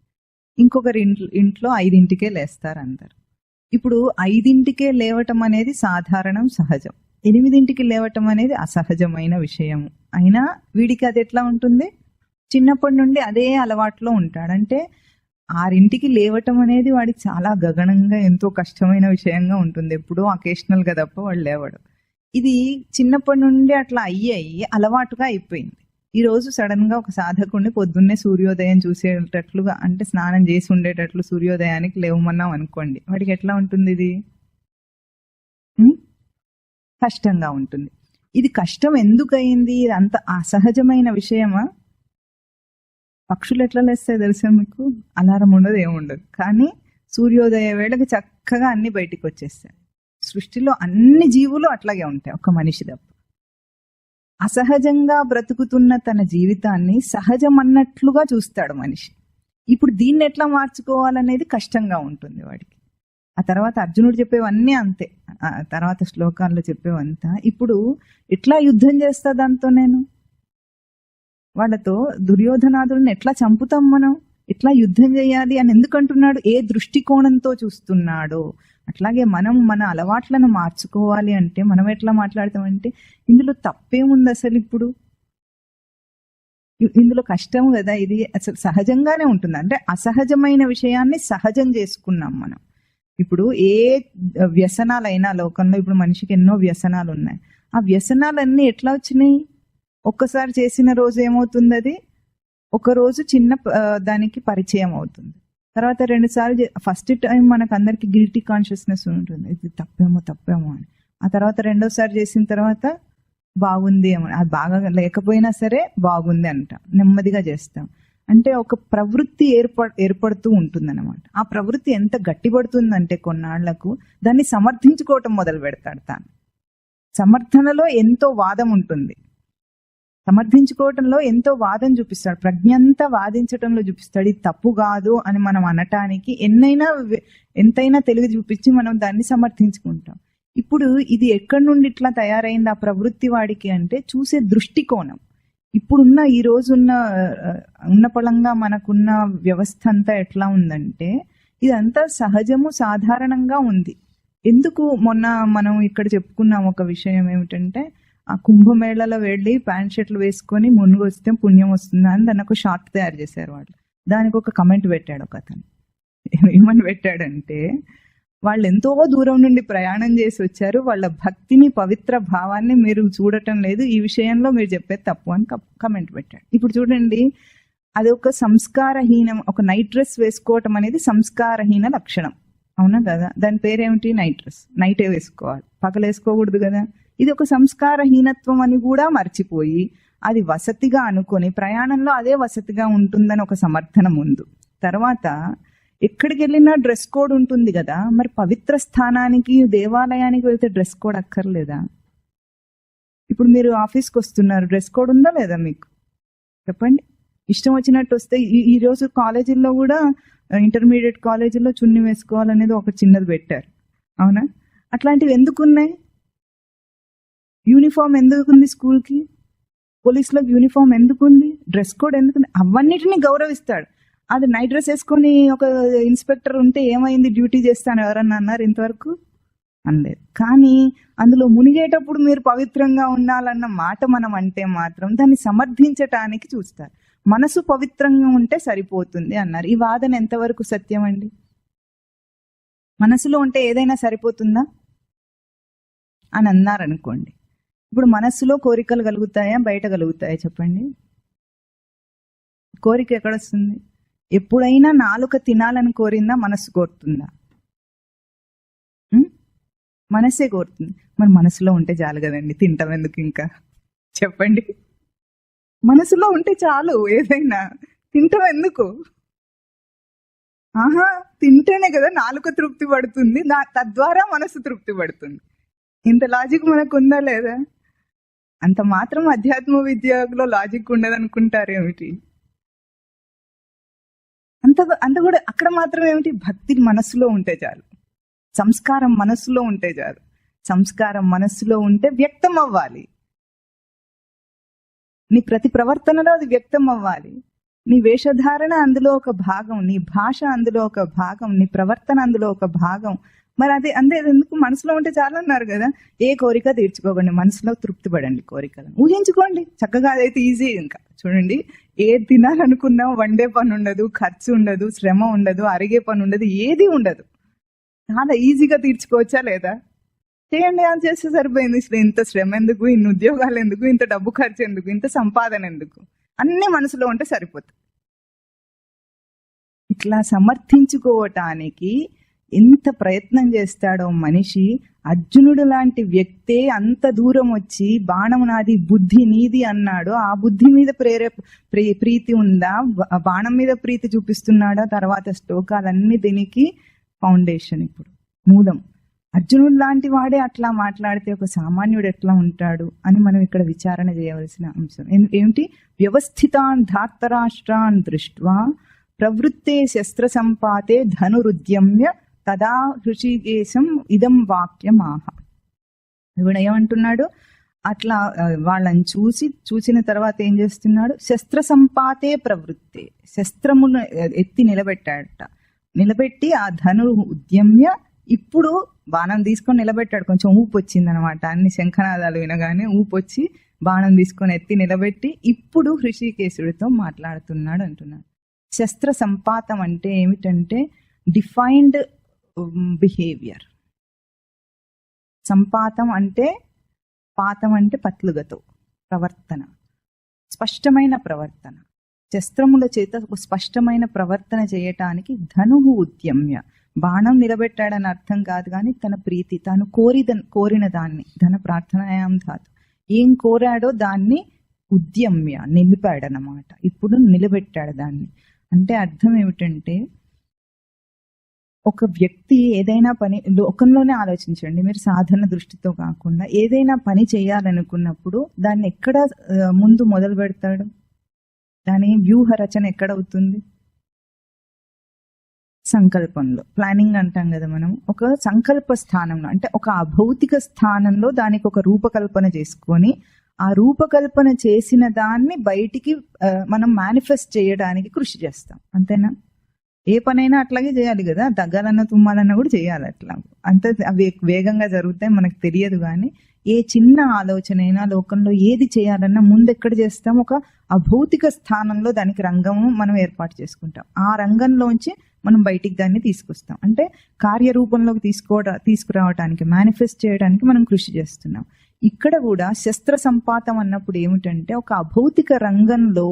[SPEAKER 1] ఇంకొకరి ఇంట్లో 5ంటికే లేస్తారు అందరు. ఇప్పుడు 5ంటికే లేవటం అనేది సాధారణం, సహజం. 8ంటికి లేవటం అనేది అసహజమైన విషయం. అయినా వీడికి అది ఎట్లా ఉంటుంది? చిన్నప్పటి నుండి అదే అలవాట్లో ఉంటాడు. అంటే 6ంటికి లేవటం అనేది వాడికి చాలా గగనంగా, ఎంతో కష్టమైన విషయంగా ఉంటుంది. ఎప్పుడో అకేషనల్గా తప్ప వాడు లేవడు. ఇది చిన్నప్పటి నుండి అట్లా అయ్యి అలవాటుగా అయిపోయింది. ఈ రోజు సడన్ గా ఒక సాధకుడిని పొద్దున్నే సూర్యోదయం చూసేటట్లుగా, అంటే స్నానం చేసి ఉండేటట్లు సూర్యోదయానికి లేవమన్నాం అనుకోండి, వాడికి ఎట్లా ఉంటుంది? ఇది కష్టంగా ఉంటుంది. ఇది కష్టం ఎందుకు అయింది? ఇది అంత అసహజమైన విషయమా? పక్షులు ఎట్లా లేస్తాయి తెలుసా మీకు? అలారం ఉండదు, ఏముండదు, కానీ సూర్యోదయ వేళకి చక్కగా అన్ని బయటికి వచ్చేస్తాయి. సృష్టిలో అన్ని జీవులు అట్లాగే ఉంటాయి, ఒక మనిషి తప్ప. అసహజంగా బ్రతుకుతున్న తన జీవితాన్ని సహజం అన్నట్లుగా చూస్తాడు మనిషి. ఇప్పుడు దీన్ని ఎట్లా మార్చుకోవాలనేది కష్టంగా ఉంటుంది వాడికి. ఆ తర్వాత అర్జునుడు చెప్పేవన్నీ అంతే, తర్వాత శ్లోకాల్లో చెప్పేవంతా. ఇప్పుడు ఎట్లా యుద్ధం చేస్తా దాంతో నేను? వాళ్ళతో దుర్యోధనాదుడిని ఎట్లా చంపుతాం మనం? ఎట్లా యుద్ధం చేయాలి అని ఎందుకంటున్నాడు? ఏ దృష్టికోణంతో చూస్తున్నాడో. అట్లాగే మనం మన అలవాట్లను మార్చుకోవాలి అంటే మనం ఎట్లా మాట్లాడతామంటే, ఇందులో తప్పేముంది అసలు? ఇప్పుడు ఇందులో కష్టం కదా, ఇది అసలు సహజంగానే ఉంటుంది. అంటే అసహజమైన విషయాన్ని సహజం చేసుకున్నాం మనం. ఇప్పుడు ఏ వ్యసనాలైనా లోకంలో, ఇప్పుడు మనిషికి ఎన్నో వ్యసనాలు ఉన్నాయి. ఆ వ్యసనాలన్నీ ఎట్లా వచ్చినాయి? ఒక్కసారి చేసిన రోజు ఏమవుతుంది? అది ఒక రోజు చిన్న దానికి పరిచయం అవుతుంది. తర్వాత 2 సార్లు, ఫస్ట్ టైం మనకు అందరికి గిల్టీ కాన్షియస్నెస్ ఉంటుంది, ఇది తప్పేమో అని. ఆ తర్వాత 2వ సారి చేసిన తర్వాత బాగుంది ఏమో, అది బాగా లేకపోయినా సరే బాగుంది అంటాం, నెమ్మదిగా చేస్తాం. అంటే ఒక ప్రవృత్తి ఏర్పడుతూ ఉంటుంది అనమాట. ఆ ప్రవృత్తి ఎంత గట్టిపడుతుందంటే కొన్నాళ్లకు దాన్ని సమర్థించుకోవటం మొదలు పెడతాడు తాను. సమర్థనలో ఎంతో వాదం ఉంటుంది, సమర్థించుకోవటంలో ఎంతో వాదం చూపిస్తాడు, ప్రజ్ఞంతా వాదించటంలో చూపిస్తాడు. ఇది తప్పు కాదు అని మనం అనటానికి ఎంతైనా తెలివి చూపించి మనం దాన్ని సమర్థించుకుంటాం. ఇప్పుడు ఇది ఎక్కడి నుండి ఇట్లా తయారైంది ఆ ప్రవృత్తి వాడికి అంటే చూసే దృష్టికోణం. ఇప్పుడున్న ఈ రోజున్న ఉన్న పళంగా మనకున్న వ్యవస్థ అంతా ఎట్లా ఉందంటే ఇదంతా సహజము సాధారణంగా ఉంది. ఎందుకు మొన్న మనం ఇక్కడ చెప్పుకున్నాం ఒక విషయం ఏమిటంటే ఆ కుంభమేళలో వెళ్ళి ప్యాంట్ షర్ట్లు వేసుకొని మునుగు వస్తే పుణ్యం వస్తుందా అని దాన్ని ఒక షార్ట్ తయారు చేశారు వాళ్ళు. దానికి ఒక కమెంట్ పెట్టాడు ఒక అతను. ఏమని పెట్టాడంటే వాళ్ళు ఎంతో దూరం నుండి ప్రయాణం చేసి వచ్చారు, వాళ్ళ భక్తిని పవిత్ర భావాన్ని మీరు చూడటం లేదు, ఈ విషయంలో మీరు చెప్పేది తప్పు అని కమెంట్ పెట్టాడు. ఇప్పుడు చూడండి, అది ఒక సంస్కారహీనం. ఒక నైట్ డ్రెస్ వేసుకోవటం అనేది సంస్కారహీన లక్షణం, అవునా కదా? దాని పేరేమిటి? Night dress. నైటే వేసుకోవాలి, పగలు వేసుకోకూడదు కదా. ఇది ఒక సంస్కారహీనత్వం అని కూడా మర్చిపోయి అది వసతిగా అనుకొని ప్రయాణంలో అదే వసతిగా ఉంటుందని ఒక సమర్థనం ఉంది. తర్వాత ఎక్కడికి వెళ్ళినా డ్రెస్ కోడ్ ఉంటుంది కదా, మరి పవిత్ర స్థానానికి దేవాలయానికి వెళ్తే డ్రెస్ కోడ్ అక్కర్లేదా? ఇప్పుడు మీరు ఆఫీస్కి వస్తున్నారు, డ్రెస్ కోడ్ ఉందా లేదా మీకు? చెప్పండి. ఇష్టం వచ్చినట్టు వస్తే ఈరోజు కాలేజీల్లో కూడా ఇంటర్మీడియట్ కాలేజీల్లో చున్నీ వేసుకోవాలనేది ఒక చిన్నది పెట్టారు, అవునా? అట్లాంటివి ఎందుకున్నాయి? యూనిఫామ్ ఎందుకుంది స్కూల్కి? పోలీసులకు యూనిఫామ్ ఎందుకుంది? డ్రెస్ కోడ్ ఎందుకుంది? అవన్నిటిని గౌరవిస్తాడు. అది నైట్ డ్రెస్ వేసుకొని ఒక ఇన్స్పెక్టర్ ఉంటే ఏమైంది, డ్యూటీ చేస్తాను ఎవరన్నా అన్నారు ఇంతవరకు? అనలేదు. కానీ అందులో మునిగేటప్పుడు మీరు పవిత్రంగా ఉండాలన్న మాట మనం అంటే మాత్రం దాన్ని సమర్థించటానికి చూస్తారు. మనసు పవిత్రంగా ఉంటే సరిపోతుంది అన్నారు. ఈ వాదన ఎంతవరకు సత్యం అండి? మనసులో ఉంటే ఏదైనా సరిపోతుందా అని అన్నారనుకోండి, ఇప్పుడు మనస్సులో కోరికలు కలుగుతాయా, బయట కలుగుతాయా? చెప్పండి. కోరిక ఎక్కడొస్తుంది? ఎప్పుడైనా నాలుక తినాలని కోరిందా, మనస్సు కోరుతుందా? మనసే కోరుతుంది. మరి మనసులో ఉంటే చాలు కదండి, తింటాం ఎందుకు ఇంకా? చెప్పండి. మనసులో ఉంటే చాలు, ఏదైనా తింటాం ఎందుకు? ఆహా, తింటేనే కదా నాలుక తృప్తి పడుతుంది, తద్వారా మనసు తృప్తి పడుతుంది. ఇంత లాజిక్ మనకు ఉందా లేదా? అంత మాత్రం అధ్యాత్మ విద్యలో లాజిక్ ఉండదనుకుంటారేమిటి? అంత కూడా అక్కడ మాత్రం ఏమిటి? భక్తి మనస్సులో ఉంటే చాలు, సంస్కారం మనస్సులో ఉంటే చాలు. సంస్కారం మనస్సులో ఉంటే వ్యక్తం అవ్వాలి. నీ ప్రతి ప్రవర్తనలో అది వ్యక్తం అవ్వాలి. నీ వేషధారణ అందులో ఒక భాగం, నీ భాష అందులో ఒక భాగం, నీ ప్రవర్తన అందులో ఒక భాగం. మరి అది అంతే ఎందుకు? మనసులో ఉంటే చాలు అన్నారు కదా. ఏ కోరిక తీర్చుకోకండి, మనసులో తృప్తి పడండి, కోరికలను ఊహించుకోండి చక్కగా. అదైతే ఈజీ. ఇంకా చూడండి, ఏ తినాలనుకున్నా వండే పని ఉండదు, ఖర్చు ఉండదు, శ్రమ ఉండదు, అరిగే పని ఉండదు, ఏది ఉండదు. చాలా ఈజీగా తీర్చుకోవచ్చా లేదా? చేయండి, అని చేస్తే సరిపోయింది. ఇంత శ్రమ ఎందుకు, ఇన్ని ఉద్యోగాలు ఎందుకు, ఇంత డబ్బు ఖర్చు ఎందుకు, ఇంత సంపాదన ఎందుకు? అన్ని మనసులో ఉంటే సరిపోతుంది. ఇట్లా సమర్థించుకోవటానికి ఎంత ప్రయత్నం చేస్తాడో మనిషి. అర్జునుడు లాంటి వ్యక్తే అంత దూరం వచ్చి బాణం నాది, బుద్ధి నీది అన్నాడు. ఆ బుద్ధి మీద ప్రీతి ఉందా? బాణం మీద ప్రీతి చూపిస్తున్నాడా? తర్వాత శ్లోకాలన్నీ దీనికి ఫౌండేషన్, ఇప్పుడు మూలం. అర్జునుడు లాంటి వాడే అట్లా మాట్లాడితే ఒక సామాన్యుడు ఎట్లా ఉంటాడు అని మనం ఇక్కడ విచారణ చేయవలసిన అంశం ఏమిటి? వ్యవస్థితాన్ ధార్తరాష్ట్రాన్ దృష్ట్వా ప్రవృత్తే శస్త్ర సంపాతే ధనురుద్యమ్య తదా హృషికేశం ఇదం వాక్యమాహ. ఇప్పుడు ఏమంటున్నాడు? అట్లా వాళ్ళని చూసిన తర్వాత ఏం చేస్తున్నాడు? శస్త్ర సంపాతే ప్రవృత్తే, శస్త్రమును ఎత్తి నిలబెట్టాడట. నిలబెట్టి ఆ ధను ఉద్యమ్య, ఇప్పుడు బాణం తీసుకొని నిలబెట్టాడు. కొంచెం ఊపు వచ్చింది అనమాట, అన్ని శంఖనాదాలు వినగానే ఊపు వచ్చి బాణం తీసుకొని ఎత్తి నిలబెట్టి ఇప్పుడు హృషికేశుడితో మాట్లాడుతున్నాడు అంటున్నాడు. శస్త్ర సంపాతం అంటే ఏమిటంటే డిఫైన్డ్ బిహేవియర్. సంపాతం అంటే, పాతం అంటే పత్లుగతో ప్రవర్తన, స్పష్టమైన ప్రవర్తన. శస్త్రముల చేత స్పష్టమైన ప్రవర్తన చేయటానికి ధనువు ఉద్యమ్య, బాణం నిలబెట్టాడని అర్థం కాదు, కానీ తన ప్రీతి, తాను కోరిన దాన్ని, ధన ప్రార్థనాయాం ధాతు, ఏం కోరాడో దాన్ని ఉద్యమ్య నిలిపాడనమాట. ఇప్పుడు నిలబెట్టాడు దాన్ని. అంటే అర్థం ఏమిటంటే, ఒక వ్యక్తి ఏదైనా పని, లోకంలోనే ఆలోచించండి మీరు, సాధన దృష్టితో కాకుండా ఏదైనా పని చేయాలనుకున్నప్పుడు దాన్ని ఎక్కడ ముందు మొదలు పెడతాడు? దాని వ్యూహ రచన ఎక్కడవుతుంది? సంకల్పంలో, ప్లానింగ్ అంటాం కదా మనం, ఒక సంకల్ప స్థానంలో అంటే ఒక అభౌతిక స్థానంలో దానికి ఒక రూపకల్పన చేసుకొని ఆ రూపకల్పన చేసిన దాన్ని బయటికి మనం మేనిఫెస్ట్ చేయడానికి కృషి చేస్తాం. అంతేనా? ఏ పనైనా అట్లాగే చేయాలి కదా, దగ్గాలన్నా తుమ్మాలన్నా కూడా చేయాలి. అట్లా అంత అవి వేగంగా జరుగుతాయి, మనకు తెలియదు. కానీ ఏ చిన్న ఆలోచన అయినా లోకంలో ఏది చేయాలన్నా ముందు ఎక్కడ చేస్తాం? ఒక అభౌతిక స్థానంలో దానికి రంగము మనం ఏర్పాటు చేసుకుంటాం. ఆ రంగంలోంచి మనం బయటికి దాన్ని తీసుకొస్తాం. అంటే కార్యరూపంలోకి తీసుకురావడానికి, మేనిఫెస్ట్ చేయడానికి మనం కృషి చేస్తున్నాం. ఇక్కడ కూడా శస్త్ర సంపాతం అన్నప్పుడు ఏమిటంటే ఒక అభౌతిక రంగంలో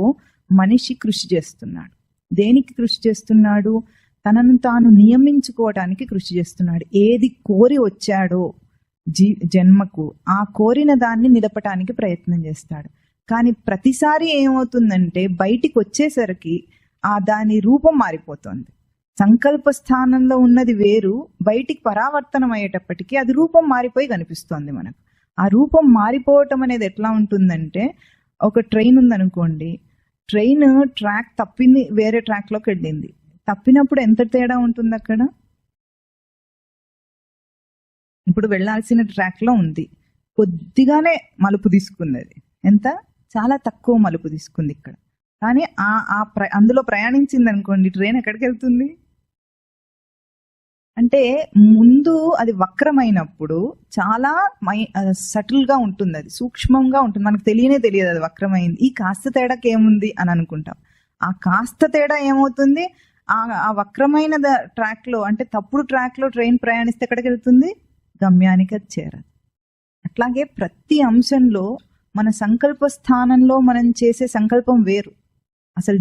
[SPEAKER 1] మనిషి కృషి చేస్తున్నాడు. దేనికి కృషి చేస్తున్నాడు? తనను తాను నియమించుకోవడానికి కృషి చేస్తున్నాడు. ఏది కోరి వచ్చాడో జన్మకు ఆ కోరిన దాన్ని నిలపటానికి ప్రయత్నం చేస్తాడు. కానీ ప్రతిసారి ఏమవుతుందంటే బయటికి వచ్చేసరికి దాని రూపం మారిపోతుంది. సంకల్ప స్థానంలో ఉన్నది వేరు, బయటికి పరావర్తనం అయ్యేటప్పటికీ అది రూపం మారిపోయి కనిపిస్తోంది మనకు. ఆ రూపం మారిపోవటం అనేది ఎట్లా ఉంటుందంటే, ఒక ట్రైన్ ఉందనుకోండి, ట్రైన్ ట్రాక్ తప్పింది, వేరే ట్రాక్లోకి వెళ్ళింది. తప్పినప్పుడు ఎంత తేడా ఉంటుంది అక్కడ? ఇప్పుడు వెళ్ళాల్సిన ట్రాక్లో ఉంది, కొద్దిగానే మలుపు తీసుకుంది. అది ఎంత? చాలా తక్కువ మలుపు తీసుకుంది ఇక్కడ. కానీ అందులో ప్రయాణించింది అనుకోండి, ట్రైన్ ఎక్కడికి వెళ్తుంది? అంటే ముందు అది వక్రమైనప్పుడు చాలా సటిల్గా ఉంటుంది, అది సూక్ష్మంగా ఉంటుంది, మనకు తెలియదు అది వక్రమైంది. ఈ కాస్త తేడాకి ఏముంది అని అనుకుంటాం. ఆ కాస్త తేడా ఏమవుతుంది? ఆ వక్రమైన ట్రాక్లో, అంటే తప్పుడు ట్రాక్లో ట్రైన్ ప్రయాణిస్తే ఎక్కడికి వెళ్తుంది? గమ్యానికి అది చేరదు. అట్లాగే ప్రతి అంశంలో మన సంకల్ప స్థానంలో మనం చేసే సంకల్పం వేరు. అసలు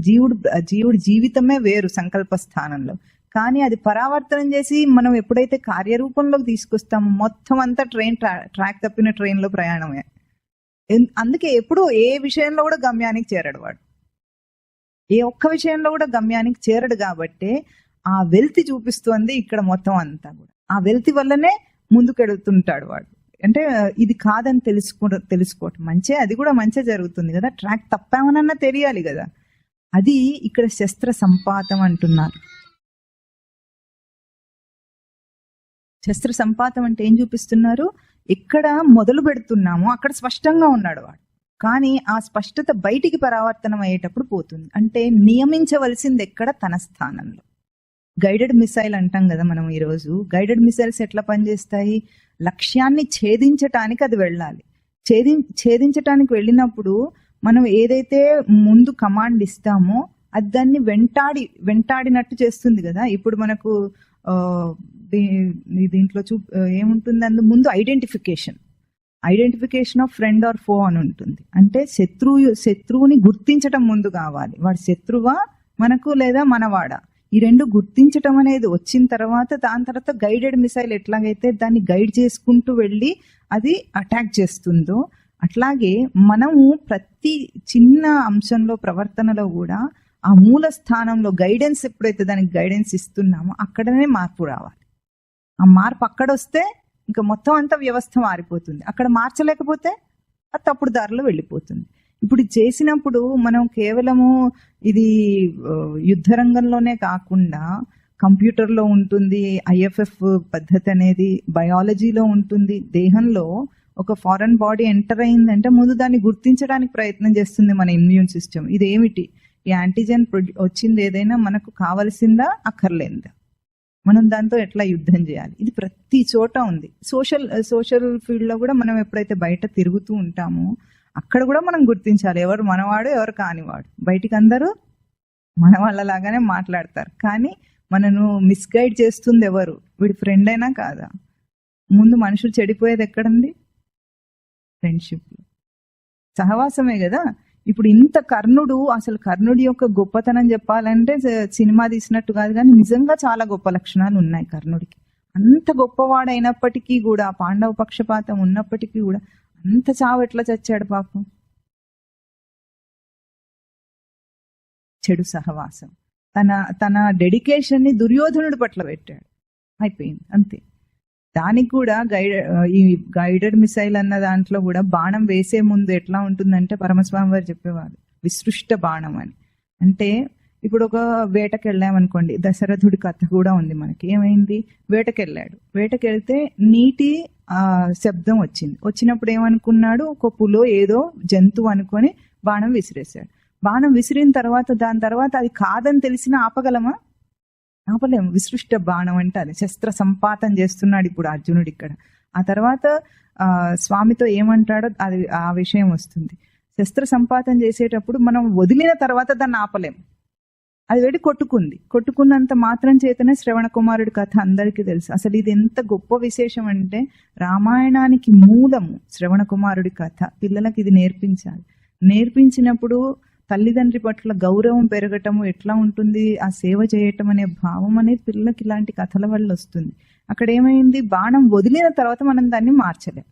[SPEAKER 1] జీవుడి జీవితమే వేరు సంకల్ప స్థానంలో. కానీ అది పరావర్తనం చేసి మనం ఎప్పుడైతే కార్యరూపంలోకి తీసుకొస్తామో మొత్తం అంతా ట్రాక్ తప్పిన ట్రైన్లో ప్రయాణమే. అందుకే ఎప్పుడు ఏ విషయంలో కూడా గమ్యానికి చేరడు వాడు, ఏ ఒక్క విషయంలో కూడా గమ్యానికి చేరడు. కాబట్టి ఆ వెల్తి చూపిస్తుంది ఇక్కడ మొత్తం అంతా కూడా. ఆ వెల్తి వల్లనే ముందుకెడుతుంటాడు వాడు. అంటే ఇది కాదని తెలుసుకోవటం మంచి, అది కూడా మంచి జరుగుతుంది కదా. ట్రాక్ తప్పామనన్నా తెలియాలి కదా. అది ఇక్కడ శస్త్ర సంపాతం అంటున్నారు. శస్త్ర సంపాతం అంటే ఏం చూపిస్తున్నారు? ఎక్కడ మొదలు పెడుతున్నామో అక్కడ స్పష్టంగా ఉన్నాడు వాడు, కానీ ఆ స్పష్టత బయటికి పరావర్తనం అయ్యేటప్పుడు పోతుంది. అంటే నియమించవలసింది ఎక్కడ? తన స్థానంలో. గైడెడ్ మిసైల్ అంటాం కదా మనం ఈరోజు. గైడెడ్ మిసైల్స్ ఎట్లా పనిచేస్తాయి? లక్ష్యాన్ని ఛేదించటానికి అది వెళ్ళాలి. ఛేదించటానికి వెళ్ళినప్పుడు మనం ఏదైతే ముందు కమాండ్ ఇస్తామో అది దాన్ని వెంటాడినట్టు చేస్తుంది కదా. ఇప్పుడు మనకు దీంట్లో ఏముంటుంది? ముందు ఐడెంటిఫికేషన్ ఆఫ్ ఫ్రెండ్ ఆర్ ఫో అని ఉంటుంది. అంటే శత్రువుని గుర్తించటం ముందు కావాలి. వాడు శత్రువా మనకు లేదా మనవాడా? ఈ రెండు గుర్తించటం అనేది వచ్చిన తర్వాత దాని తర్వాత గైడెడ్ మిసైల్ ఎట్లాగైతే దాన్ని గైడ్ చేసుకుంటూ వెళ్ళి అది అటాక్ చేస్తుందో, అట్లాగే మనము ప్రతి చిన్న అంశంలో ప్రవర్తనలో కూడా ఆ మూల స్థానంలో గైడెన్స్, ఎప్పుడైతే దానికి గైడెన్స్ ఇస్తున్నామో అక్కడనే మార్పు రావాలి. ఆ మార్పు అక్కడ వస్తే ఇంకా మొత్తం అంతా వ్యవస్థ మారిపోతుంది. అక్కడ మార్చలేకపోతే అది తప్పుడు దారిలో వెళ్ళిపోతుంది. ఇప్పుడు చేసినప్పుడు మనం కేవలము ఇది యుద్ధ రంగంలోనే కాకుండా కంప్యూటర్లో ఉంటుంది, IFF పద్ధతి అనేది బయాలజీలో ఉంటుంది. దేహంలో ఒక ఫారెన్ బాడీ ఎంటర్ అయిందంటే ముందు దాన్ని గుర్తించడానికి ప్రయత్నం చేస్తుంది మన ఇమ్యూన్ సిస్టమ్. ఇదేమిటి? ఈ యాంటీజెన్ వచ్చింది ఏదైనా మనకు కావలసిందా అక్కర్లేదా, మనం దాంతో ఎట్లా యుద్ధం చేయాలి, ఇది ప్రతి చోట ఉంది. సోషల్ ఫీల్డ్లో కూడా మనం ఎప్పుడైతే బయట తిరుగుతూ ఉంటామో అక్కడ కూడా మనం గుర్తించాలి ఎవరు మనవాడు ఎవరు కానివాడు. బయటికి అందరూ మన వాళ్ళలాగానే మాట్లాడతారు, కానీ మనను మిస్గైడ్ చేస్తుంది ఎవరు? వీడి ఫ్రెండ్ అయినా కాదా? ముందు మనుషులు చెడిపోయేది ఎక్కడండి? ఫ్రెండ్షిప్లో, సహవాసమే కదా. ఇప్పుడు ఇంత కర్ణుడు, అసలు కర్ణుడి యొక్క గొప్పతనం చెప్పాలంటే సినిమా తీసినట్టు కాదు, కానీ నిజంగా చాలా గొప్ప లక్షణాలు ఉన్నాయి కర్ణుడికి. అంత గొప్పవాడైనప్పటికీ కూడా, పాండవ పక్షపాతం ఉన్నప్పటికీ కూడా అంత చావు ఎట్లా చచ్చాడు పాపం? చెడు సహవాసం. తన డెడికేషన్ని దుర్యోధనుడి పట్ల పెట్టాడు, అయిపోయింది అంతే. దానికి కూడా ఈ గైడెడ్ మిసైల్ అన్న దాంట్లో కూడా బాణం వేసే ముందు ఎట్లా ఉంటుందంటే పరమస్వామి వారు చెప్పేవారు విసృష్ట బాణం అని. అంటే ఇప్పుడు ఒక వేటకెళ్ళామనుకోండి, దశరథుడి కథ కూడా ఉంది మనకి. ఏమైంది, వేటకెళ్ళాడు, వేటకెళ్తే నీటి శబ్దం వచ్చినప్పుడు ఏమనుకున్నాడు, ఒక పులో ఏదో జంతువు అనుకొని బాణం విసిరేశాడు. బాణం విసిరిన తర్వాత దాని తర్వాత అది కాదని తెలిసిన ఆపగలమా? ఆపలేము. విసృష్ట బాణం అంటే అది శస్త్ర సంపాతం చేస్తున్నాడు ఇప్పుడు అర్జునుడు ఇక్కడ. ఆ తర్వాత స్వామితో ఏమంటాడో అది ఆ విషయం వస్తుంది. శస్త్ర సంపాతం చేసేటప్పుడు మనం వదిలిన తర్వాత దాన్ని ఆపలేము. అది వెళ్ళి కొట్టుకున్నంత మాత్రం చేతనే శ్రవణ కుమారుడి కథ అందరికీ తెలుసు. అసలు ఇది ఎంత గొప్ప విశేషం అంటే, రామాయణానికి మూలము శ్రవణ కుమారుడి కథ. పిల్లలకి ఇది నేర్పించాలి. నేర్పించినప్పుడు తల్లిదండ్రి పట్ల గౌరవం పెరగటము ఎట్లా ఉంటుంది, ఆ సేవ చేయటం అనే భావం అనేది పిల్లలకి ఇలాంటి కథల వల్ల వస్తుంది. అక్కడ ఏమైంది, బాణం వదిలిన తర్వాత మనం దాన్ని మార్చలేం.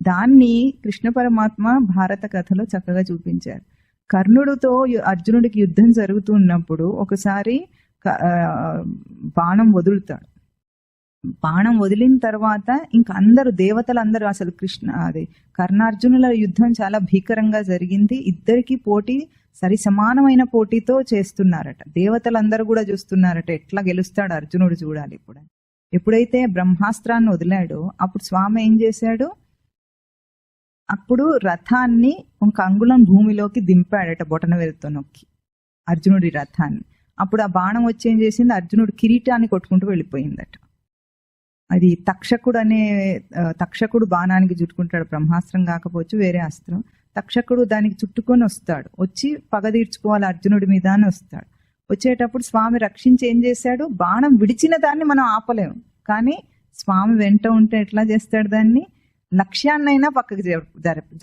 [SPEAKER 1] దాన్ని కృష్ణ పరమాత్మ భారత కథలో చక్కగా చూపించారు. కర్ణుడితో అర్జునుడికి యుద్ధం జరుగుతున్నప్పుడు ఒకసారి బాణం వదులుతాడు. బాణం వదిలిన తర్వాత ఇంకా అందరూ దేవతలందరూ, అసలు కర్ణార్జునుల యుద్ధం చాలా భీకరంగా జరిగింది. ఇద్దరికి పోటీ సరి సమానమైన పోటీతో చేస్తున్నారట. దేవతలందరూ కూడా చూస్తున్నారట, ఎట్లా గెలుస్తాడు అర్జునుడు చూడాలి. ఇప్పుడు ఎప్పుడైతే బ్రహ్మాస్త్రాన్ని వదిలాడో అప్పుడు స్వామి ఏం చేశాడు, అప్పుడు రథాన్ని ఒక అంగుళం భూమిలోకి దింపాడట బొటన వేలుతో నొక్కి, అర్జునుడి రథాన్ని. అప్పుడు ఆ బాణం వచ్చి ఏం చేసింది, అర్జునుడు కిరీటాన్ని కొట్టుకుంటూ వెళ్ళిపోయిందట. అది తక్షకుడు బాణానికి చుట్టుకుంటాడు, బ్రహ్మాస్త్రం కాకపోవచ్చు వేరే అస్త్రం. తక్షకుడు దానికి చుట్టుకొని వస్తాడు, వచ్చి పగ తీర్చుకోవాలి అర్జునుడి మీద అని వస్తాడు. వచ్చేటప్పుడు స్వామి రక్షించి ఏం చేశాడు, బాణం విడిచిన దాన్ని మనం ఆపలేము, కానీ స్వామి వెంట ఉంటే ఎట్లా చేస్తాడు, దాన్ని లక్ష్యాన్నైనా పక్కకి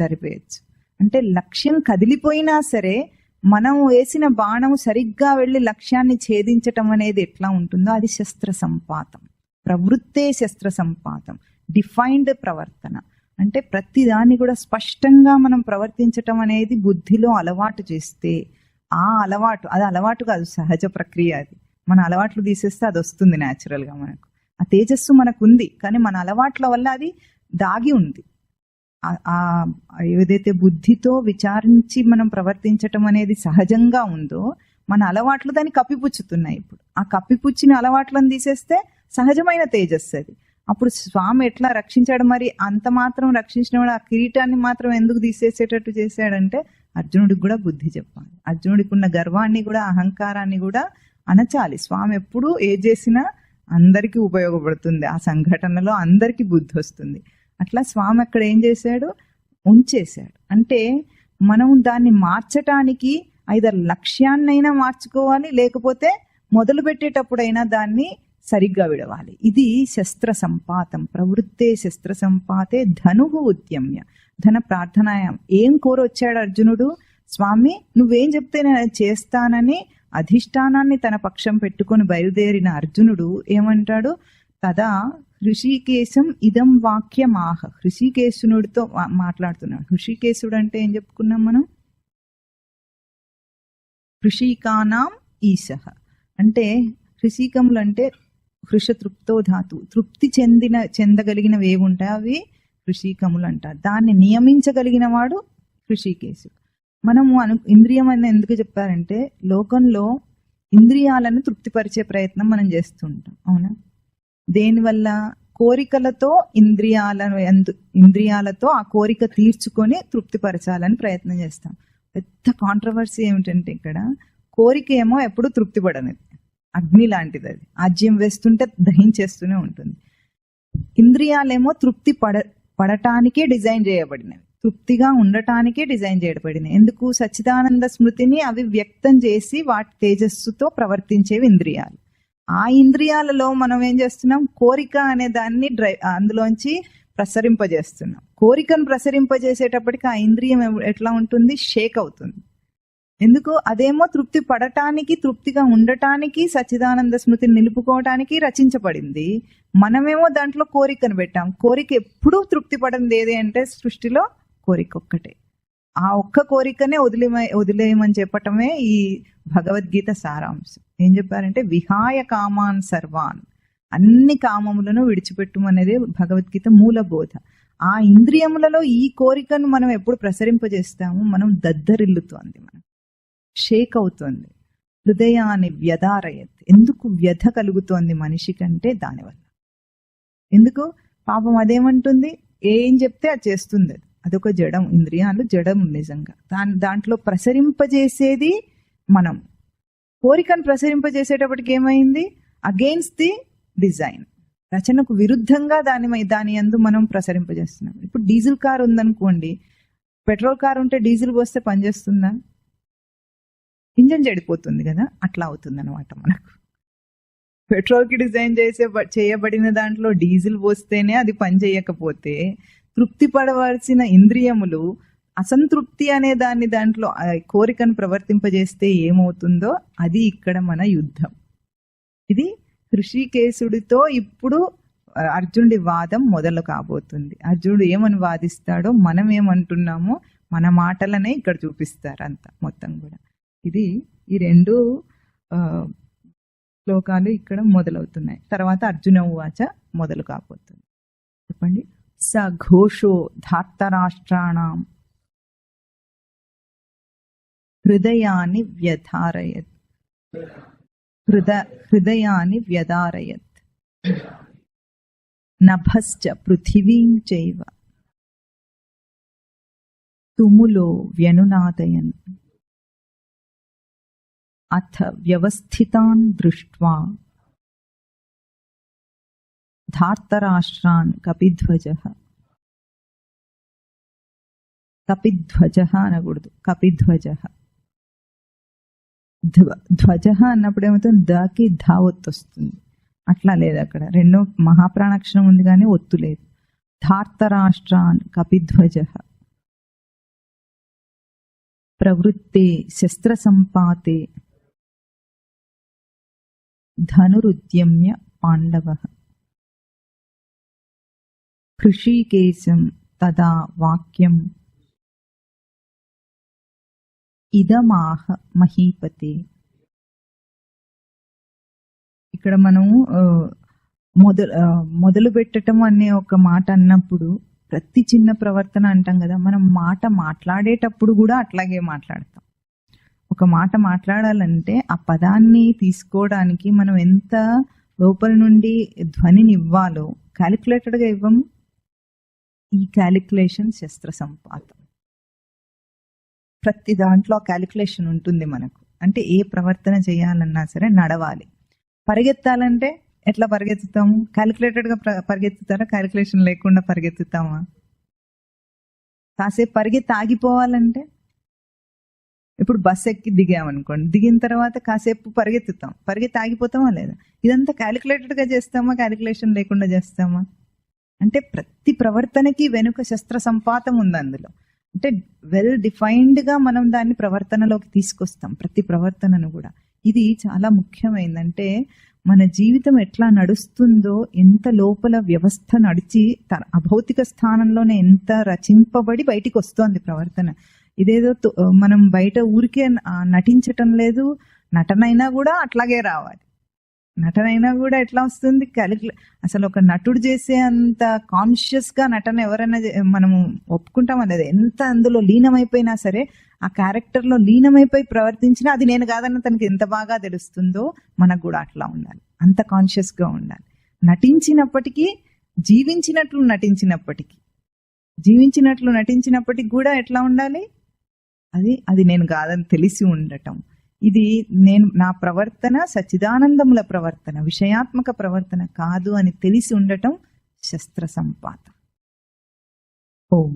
[SPEAKER 1] జరిపేయచ్చు. అంటే లక్ష్యం కదిలిపోయినా సరే మనం వేసిన బాణం సరిగ్గా వెళ్ళి లక్ష్యాన్ని ఛేదించటం అనేది ఎట్లా ఉంటుందో అది శస్త్ర సంపాతం. ప్రవృత్తే శస్త్ర సంపాతం, డిఫైన్డ్ ప్రవర్తన. అంటే ప్రతిదాన్ని కూడా స్పష్టంగా మనం ప్రవర్తించటం అనేది బుద్ధిలో అలవాటు చేస్తే, అది అలవాటు కాదు, సహజ ప్రక్రియ. అది మన అలవాట్లు తీసేస్తే అది వస్తుంది న్యాచురల్ గా. మనకు ఆ తేజస్సు మనకు ఉంది, కానీ మన అలవాట్ల వల్ల అది దాగి ఉంది. ఏదైతే బుద్ధితో విచారించి మనం ప్రవర్తించటం అనేది సహజంగా ఉందో, మన అలవాట్లు దాన్ని కప్పిపుచ్చుతున్నాయి. ఇప్పుడు ఆ కప్పిపుచ్చిన అలవాట్లను తీసేస్తే సహజమైన తేజస్సు అది. అప్పుడు స్వామి ఎట్లా రక్షించాడు, మరి అంత మాత్రం రక్షించిన వాడు ఆ కిరీటాన్ని మాత్రం ఎందుకు తీసేసేటట్టు చేశాడంటే, అర్జునుడికి కూడా బుద్ధి చెప్పాలి. అర్జునుడికి ఉన్న గర్వాన్ని కూడా అహంకారాన్ని కూడా అనచాలి. స్వామి ఎప్పుడు ఏ చేసినా అందరికీ ఉపయోగపడుతుంది, ఆ సంఘటనలో అందరికీ బుద్ధి వస్తుంది. అట్లా స్వామి అక్కడ ఏం చేశాడు, ఉంచేశాడు. అంటే మనం దాన్ని మార్చటానికి ఐదర్ లక్ష్యాన్నైనా మార్చుకోవాలి, లేకపోతే మొదలు పెట్టేటప్పుడైనా దాన్ని సరిగ్గా విడవాలి. ఇది శస్త్ర సంపాతం. ప్రవృత్తే శస్త్ర సంపాతే ధనువు ఉద్యమ్య ధన ప్రార్థనాయం. ఏం కోరొచ్చాడు అర్జునుడు, స్వామి నువ్వేం చెప్తే నేను చేస్తానని అధిష్టానాన్ని తన పక్షం పెట్టుకొని బయలుదేరిన అర్జునుడు ఏమంటాడు, తదా హృషికేశం ఇదం వాక్యమాహ. హృషికేశునుడితో మాట్లాడుతున్నాడు. హృషికేశుడు అంటే ఏం చెప్పుకున్నాం మనం, హృషికానాం ఈశః. అంటే హృషికములు అంటే హృషతృప్తో ధాతు, తృప్తి చెందగలిగినవి ఏవి ఉంటాయి అవి హృషికములు అంటారు. దాన్ని నియమించగలిగిన వాడు హృషికేశుడు. మనము ఇంద్రియం అని ఎందుకు చెప్పారంటే, లోకంలో ఇంద్రియాలను తృప్తిపరిచే ప్రయత్నం మనం చేస్తుంటాం, అవునా? దేనివల్ల, కోరికలతో ఇంద్రియాలతో ఆ కోరిక తీర్చుకొని తృప్తిపరచాలని ప్రయత్నం చేస్తాం. పెద్ద కాంట్రవర్సీ ఏమిటంటే, ఇక్కడ కోరిక ఏమో ఎప్పుడు తృప్తిపడనిది, అగ్ని లాంటిది. అది ఆజ్యం వేస్తుంటే దహించేస్తూనే ఉంటుంది. ఇంద్రియాలేమో తృప్తి పడటానికే డిజైన్ చేయబడినవి, తృప్తిగా ఉండటానికే డిజైన్ చేయబడినవి. ఎందుకు, సచ్చిదానంద స్మృతిని అవి వ్యక్తం చేసి వాటి తేజస్సుతో ప్రవర్తించేవి ఇంద్రియాలు. ఆ ఇంద్రియాలలో మనం ఏం చేస్తున్నాం, కోరిక అనే దాన్ని అందులోంచి ప్రసరింపజేస్తున్నాం. కోరికను ప్రసరింపజేసేటప్పటికి ఆ ఇంద్రియం ఎట్లా ఉంటుంది, షేక్ అవుతుంది. ఎందుకు, అదేమో తృప్తి పడటానికి, తృప్తిగా ఉండటానికి, సచ్చిదానంద స్మృతిని నిలుపుకోవటానికి రచించబడింది. మనమేమో దాంట్లో కోరికను పెట్టాం. కోరిక ఎప్పుడూ తృప్తి పడింది ఏది అంటే సృష్టిలో కోరిక ఒక్కటే. ఆ ఒక్క కోరికనే వదిలేయమని చెప్పటమే ఈ భగవద్గీత సారాంశం. ఏం చెప్పారంటే, విహాయ కామాన్ సర్వాన్, అన్ని కామములను విడిచిపెట్టుమనేది భగవద్గీత మూల బోధ. ఆ ఇంద్రియములలో ఈ కోరికను మనం ఎప్పుడు ప్రసరింపజేస్తాము, మనం దద్దరిల్లుతోంది, మనం షేక్ అవుతుంది. హృదయాన్ని వ్యధారయత్. ఎందుకు వ్యధ కలుగుతోంది మనిషి కంటే దానివల్ల. ఎందుకు? పాపం అదేమంటుంది, ఏం చెప్తే అది చేస్తుంది. అదొక జడం. ఇంద్రియాలు జడం నిజంగా. దాంట్లో ప్రసరింపజేసేది మనం. కోరికను ప్రసరింపజేసేటప్పటికి ఏమైంది? అగెయిన్స్ట్ ది డిజైన్, రచనకు విరుద్ధంగా దాని యందు మనం ప్రసరింపజేస్తున్నాం. ఇప్పుడు డీజిల్ కార్ ఉందనుకోండి, పెట్రోల్ కార్ ఉంటే డీజిల్ పోస్తే పనిచేస్తుందా? ఇంజన్ చెడిపోతుంది కదా. అట్లా అవుతుంది అనమాట. మనకు పెట్రోల్ కి డిజైన్ చేయబడిన దాంట్లో డీజిల్ పోస్తేనే అది పని చేయకపోతే, తృప్తి పడవలసిన ఇంద్రియములు అసంతృప్తి అనే దాంట్లో కోరికను ప్రవర్తింపజేస్తే ఏమవుతుందో అది ఇక్కడ మన యుద్ధం. ఇది హృషికేశుడితో ఇప్పుడు అర్జునుడి వాదం మొదలు కాబోతుంది. అర్జునుడు ఏమని వాదిస్తాడో, మనం ఏమంటున్నామో మన మాటలనే ఇక్కడ చూపిస్తారు అంతా మొత్తం కూడా. ఇది ఈ 2 శ్లోకాలు ఇక్కడ మొదలవుతున్నాయి. తర్వాత అర్జున ఉవాచ మొదలు కాబోతుంది. చెప్పండి. స ఘోషో ధార్తరాష్ట్రాణం హృదయాన్ని వ్యధారయత్. హృదయాన్ని వ్యధారయత్. నభశ్చ పృథివీం చైవ తుములో వ్యనునాదయన్. అథ వ్యవస్థితాన్ దృష్ట్వా ధార్తరాష్ట్రాన్ కపిధ్వజః. కపిధ్వజః అనకూడదు, కపిధ్వజః. ధ్వజ అన్నప్పుడు ఏమవుతుంది? దకి ధా ఒత్తు వస్తుంది. అట్లా లేదు, అక్కడ 2 మహాప్రాణాక్షరం ఉంది కానీ ఒత్తు లేదు. ధార్తరాష్ట్రాన్ కపిధ్వజః ప్రవృత్తే శస్త్ర సంపాతే ధనురుద్యమ్య పాండవః. హృషీకేశం తదా వాక్యం ఇదమాహ మహీపతే. ఇక్కడ మనం మొదలు పెట్టడం అనే ఒక మాట అన్నప్పుడు, ప్రతి చిన్న ప్రవర్తన అంటాం కదా, మనం మాట మాట్లాడేటప్పుడు కూడా అట్లాగే మాట్లాడతాం. ఒక మాట మాట్లాడాలంటే ఆ పదాన్ని తీసుకోవడానికి మనం ఎంత లోపల నుండి ధ్వనిని ఇవ్వాలో క్యాలిక్యులేటెడ్గా ఇవ్వము. ఈ క్యాలిక్యులేషన్ శస్త్ర సంపాతం. ప్రతి దాంట్లో క్యాలిక్యులేషన్ ఉంటుంది మనకు. అంటే ఏ ప్రవర్తన చేయాలన్నా సరే నడవాలి. పరిగెత్తాలంటే ఎట్లా పరిగెత్తుతాము? క్యాలిక్యులేటెడ్గా పరిగెత్తుతారా? క్యాలిక్యులేషన్ లేకుండా పరిగెత్తుతామా? కాసేపు పరిగెత్తి ఆగిపోవాలంటే, ఇప్పుడు బస్ ఎక్కి దిగామనుకోండి, దిగిన తర్వాత కాసేపు పరిగెత్తుతాం, పరిగెత్తి ఆగిపోతామా లేదా? ఇదంతా క్యాలిక్యులేటెడ్గా చేస్తామా, క్యాలిక్యులేషన్ లేకుండా చేస్తామా? అంటే ప్రతి ప్రవర్తనకి వెనుక శస్త్ర సంపాతం ఉంది అందులో. అంటే వెల్ డిఫైన్డ్గా మనం దాన్ని ప్రవర్తనలోకి తీసుకొస్తాం, ప్రతి ప్రవర్తనను కూడా. ఇది చాలా ముఖ్యమైందంటే మన జీవితం ఎట్లా నడుస్తుందో, ఎంత లోపల వ్యవస్థ నడిచి అభౌతిక స్థానంలోనే ఎంత రచింపబడి బయటికి వస్తోంది ప్రవర్తన. ఇదేదో మనం బయట ఊరికే నటించటం లేదు, నటనైనా కూడా అట్లాగే రావాలి. నటనైనా కూడా ఎట్లా వస్తుంది? అసలు ఒక నటుడు చేసే అంత కాన్షియస్ గా నటన ఎవరైనా మనము ఒప్పుకుంటామా లేదా? ఎంత అందులో లీనమైపోయినా సరే, ఆ క్యారెక్టర్ లో లీనమైపోయి ప్రవర్తించినా అది నేను కాదన్న తనకి ఎంత బాగా తెలుస్తుందో, మనకు కూడా అట్లా ఉండాలి, అంత కాన్షియస్ గా ఉండాలి. నటించినప్పటికీ, జీవించినట్లు నటించినప్పటికీ కూడా ఎట్లా ఉండాలి? అది నేను కాదని తెలిసి ఉండటం. ఇది నా ప్రవర్తన సచ్చిదానందముల ప్రవర్తన, విషయాత్మక ప్రవర్తన కాదు అని తెలిసి ఉండటం శస్త్ర సంపాత. ఓం.